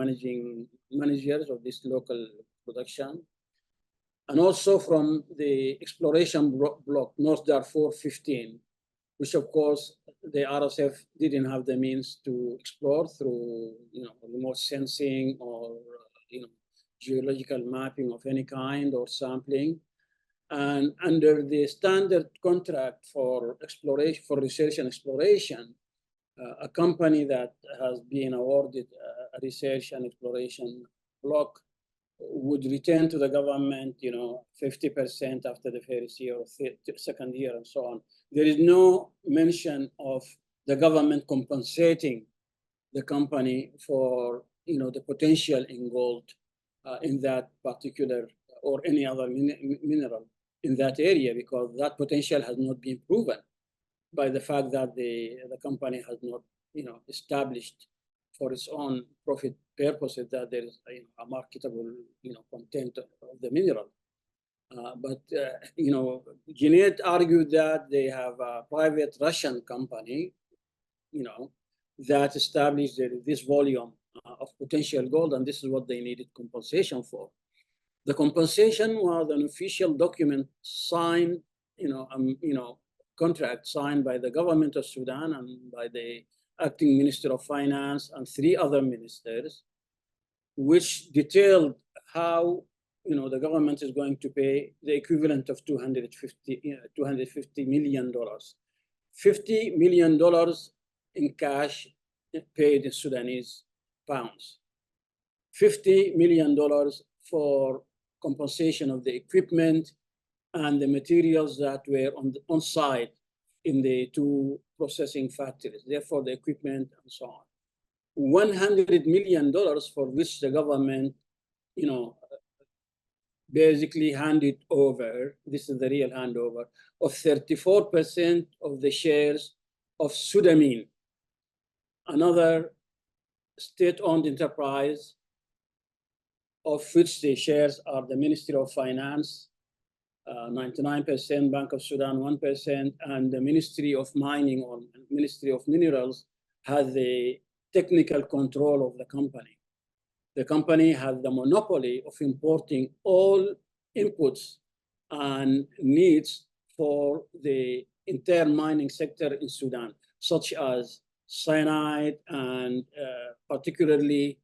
managers of this local production, and also from the exploration block, North Darfur 15, which of course the RSF didn't have the means to explore through remote sensing or geological mapping of any kind or sampling. And under the standard contract for exploration, for research and exploration, a company that has been awarded a research and exploration block would return to the government, 50% after the first year or second year and so on. There is no mention of the government compensating the company for, the potential in gold in that particular or any other mineral in that area, because that potential has not been proven by the fact that the company has not, established for its own profit purposes that there is a marketable, content of the mineral. But Junaid argued that they have a private Russian company, that established this volume of potential gold, and this is what they needed compensation for. The compensation was an official document signed, contract signed by the government of Sudan and by the acting Minister of Finance and 3 other ministers, which detailed how the government is going to pay the equivalent of $250 million. $50 million in cash paid in Sudanese pounds. $50 million for compensation of the equipment and the materials that were on site in the 2 processing factories, therefore the equipment and so on. $100 million for which the government, basically handed over, this is the real handover, of 34% of the shares of Sudamin, another state-owned enterprise of which the shares are the Ministry of Finance, 99%, Bank of Sudan 1%, and the Ministry of Mining or Ministry of Minerals has the technical control of the company. The company has the monopoly of importing all inputs and needs for the entire mining sector in Sudan, such as cyanide and particularly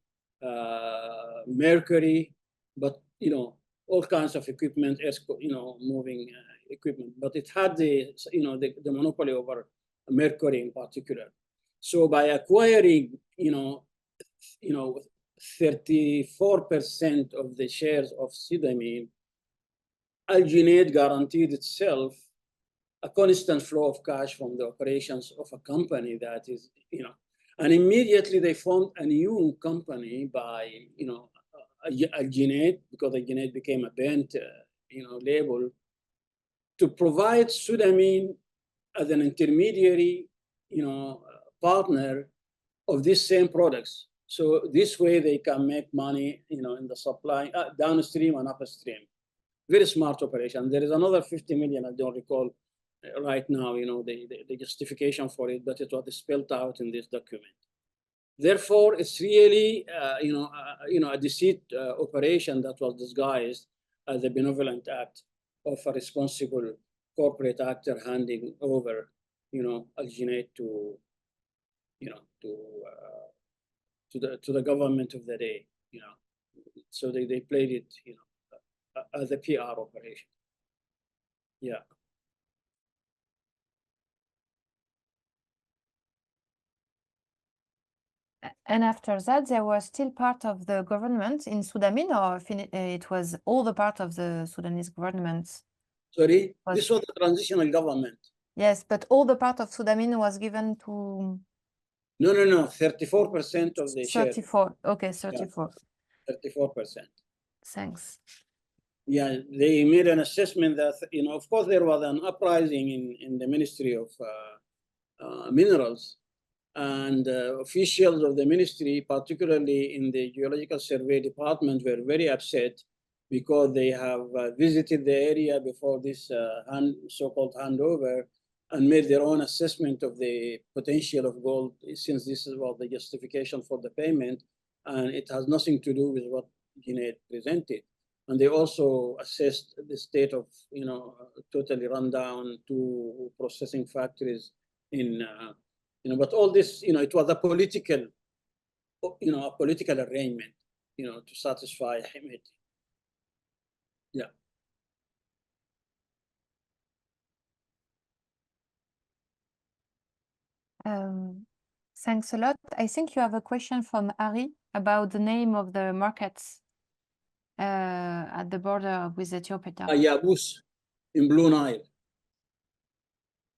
mercury, but all kinds of equipment, moving equipment. But it had the monopoly over mercury in particular. So by acquiring 34% of the shares of Sudamin, al-Junaid guaranteed itself a constant flow of cash from the operations of a company that is, and immediately they formed a new company by, al-Junaid, because al-Junaid became a bent, label, to provide Sudamin as an intermediary, partner of these same products. So this way they can make money, in the supply, downstream and upstream. Very smart operation. There is another 50 million, I don't recall right now, the justification for it, but it was spelled out in this document. Therefore, it's really, a deceit operation that was disguised as a benevolent act of a responsible corporate actor handing over, al-Junaid to the government of the day, So they played it, as a PR operation. Yeah. And after that, they were still part of the government in Sudamin, or it was all the part of the Sudanese government? Sorry, this was the transitional government. Yes, but all the part of Sudamin was given to... No, 34% of the shares. 34, okay, 34. Yeah, 34%. Thanks. Yeah, they made an assessment that, of course, there was an uprising in the Ministry of Minerals, and officials of the ministry, particularly in the Geological Survey Department, were very upset because they have visited the area before this so-called handover and made their own assessment of the potential of gold, since this is what the justification for the payment, and it has nothing to do with what Junaid presented. And they also assessed the state of, totally run down two processing factories in, but all this, it was a political, a political arrangement, to satisfy Hamid. Yeah. Thanks a lot. I think you have a question from Ari about the name of the markets at the border with Ethiopia. Yabus in Blue Nile.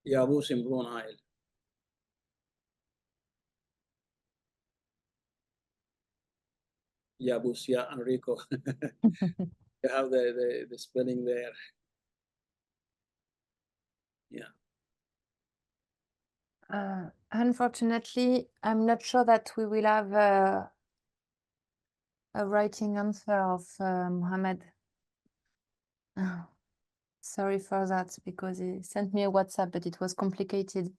Yabus in Blue Nile. Yabus, yeah, Enrico. You have the spelling there. Yeah. Unfortunately, I'm not sure that we will have a writing answer of Mohammed. Sorry for that, because he sent me a WhatsApp, but it was complicated.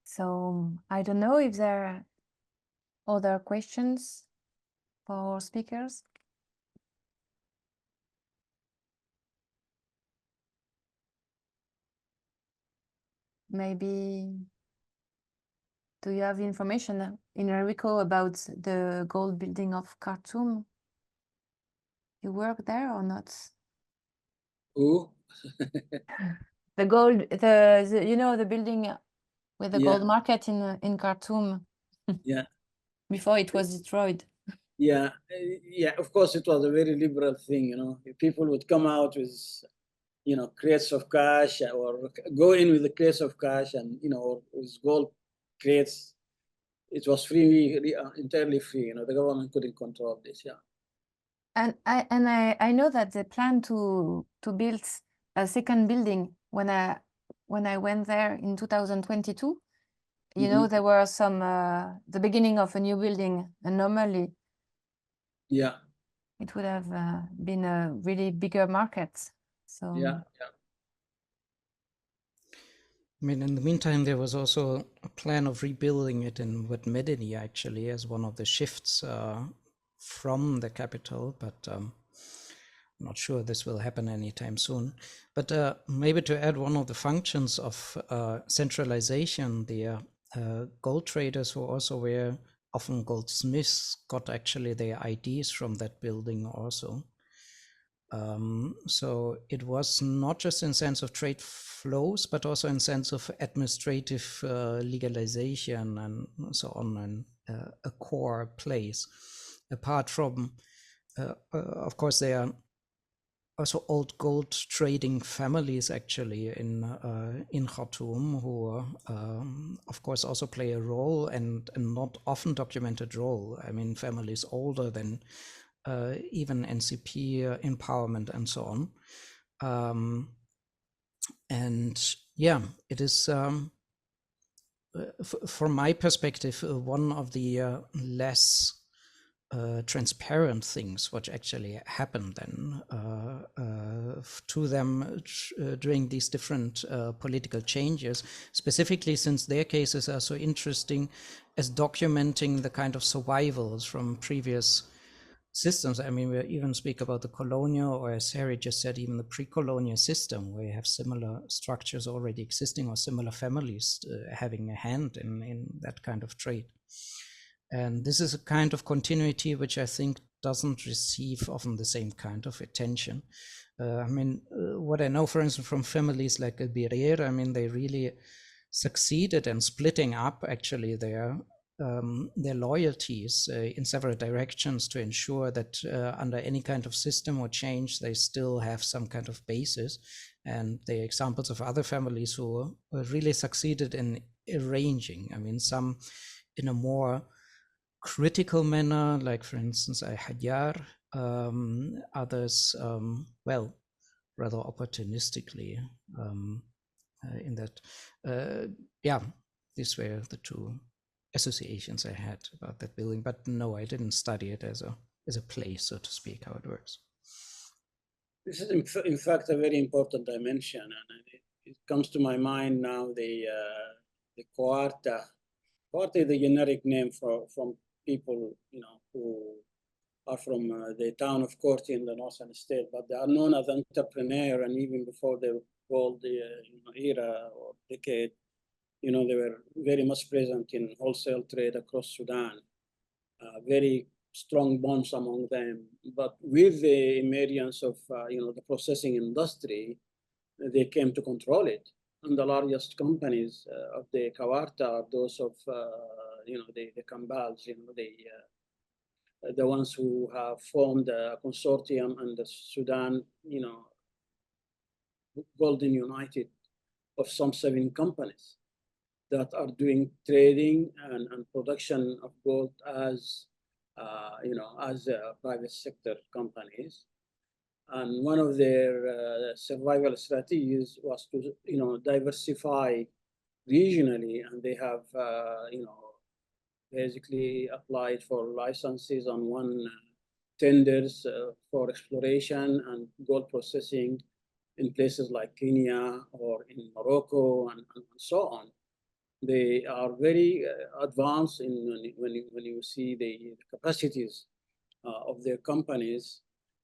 So I don't know if there are other questions for our speakers. Maybe, do you have information in Enrico about the gold building of Khartoum? You work there or not? Who? The gold, the building with the gold market in Khartoum. Yeah. Before it was destroyed. Yeah, of course, it was a very liberal thing, People would come out with, crates of cash, or go in with the crates of cash and, or with gold crates. It was free, entirely free, the government couldn't control this, yeah. And I know that they plan to build a second building when I went there in 2022. There were some the beginning of a new building, and normally it would have been a really bigger market. So yeah. I mean, in the meantime, there was also a plan of rebuilding it in Wet Medini, actually, as one of the shifts from the capital, but I'm not sure this will happen anytime soon. But maybe to add one of the functions of centralization, the gold traders who also were often goldsmiths got actually their IDs from that building also. So it was not just in sense of trade flows, but also in sense of administrative legalization and so on, and a core place. Apart from, of course, there are also old gold trading families actually in Khartoum who, of course, also play a role and a not often documented role. I mean, families older than even NCP empowerment and so on. And yeah, it is, from my perspective, one of the less transparent things which actually happened then to them during these different political changes, specifically since their cases are so interesting as documenting the kind of survivals from previous systems. I mean, we even speak about the colonial, or as Harry just said, even the pre-colonial system, where you have similar structures already existing or similar families having a hand in that kind of trade. And this is a kind of continuity which I think doesn't receive often the same kind of attention. I mean, what I know, for instance, from families like al-Bashir, I mean, they really succeeded in splitting up actually their loyalties in several directions to ensure that under any kind of system or change, they still have some kind of basis. And the examples of other families who really succeeded in arranging, I mean, some in a more critical manner, like for instance, al-Hajar, others, well, rather opportunistically in that, yeah, these were the two associations I had about that building, but no, I didn't study it as a place, so to speak, how it works. This is in fact a very important dimension, and it comes to my mind now, the Coarta. Coarta is the generic name from people, you know, who are from the town of Korti in the northern state, but they are known as entrepreneur, and even before the gold era or decade, you know, they were very much present in wholesale trade across Sudan. Very strong bonds among them. But with the emergence of, you know, the processing industry, they came to control it. And the largest companies of the Kawarta are those of, you know, the Kambals, you know, the ones who have formed a consortium and the Sudan, you know, Golden United of some 7 companies that are doing trading and production of gold as, you know, as private sector companies. And one of their survival strategies was to, you know, diversify regionally, and they have, you know, basically applied for licenses and won tenders for exploration and gold processing in places like Kenya or in Morocco and so on. They are very advanced in when you see the capacities of their companies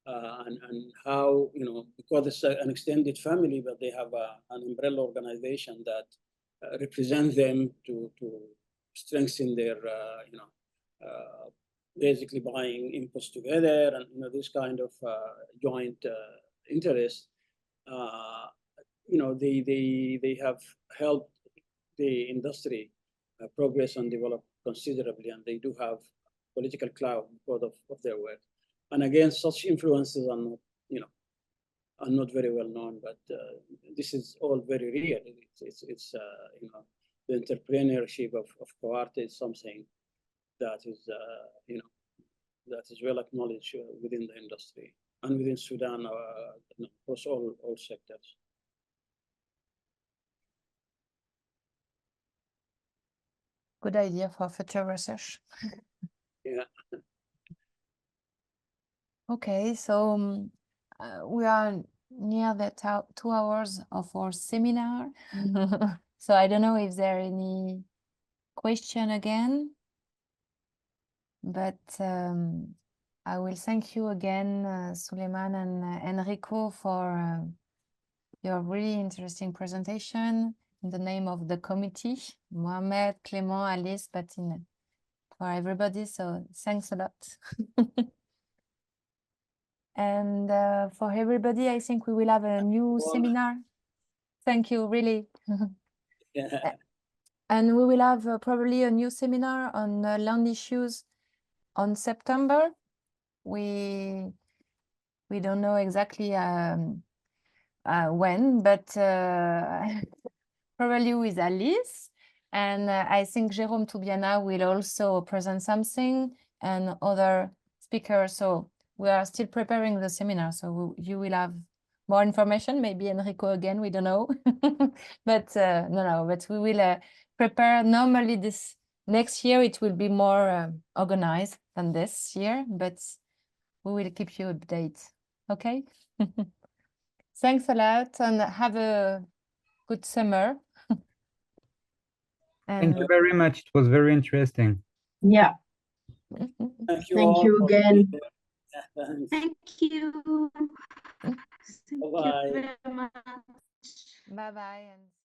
and how, you know, because it's an extended family, but they have an umbrella organization that represents them to strengthen their, you know, basically buying inputs together and, you know, this kind of joint interest. You know, they have helped the industry progress and develop considerably, and they do have political clout because of their work. And again, such influences are not, you know, are not very well known, but this is all very real. It's you know, the entrepreneurship of Coarte is something that is, you know, that is well acknowledged within the industry and within Sudan, you know, across all sectors. Good idea for future research. Yeah. Okay, so we are near the 2 hours of our seminar. So I don't know if there are any question again, but I will thank you again, Suliman and Enrico, for your really interesting presentation in the name of the committee, Mohamed, Clément, Alice, but for everybody, so thanks a lot. And for everybody, I think we will have a new seminar. Thank you, really. Yeah. And we will have probably a new seminar on land issues on September. We don't know exactly when, but probably with Alice. And I think Jérôme Toubiana will also present something and other speakers. So we are still preparing the seminar. So you will have more information, maybe Enrico again, we don't know. But but we will prepare. Normally this next year, it will be more organized than this year, but we will keep you updated. Okay. Thanks a lot and have a good summer. Thank you very much. It was very interesting. Yeah. Thank you Thank all you for again. being here. Thank you. Thank Bye-bye. you very much. Bye bye.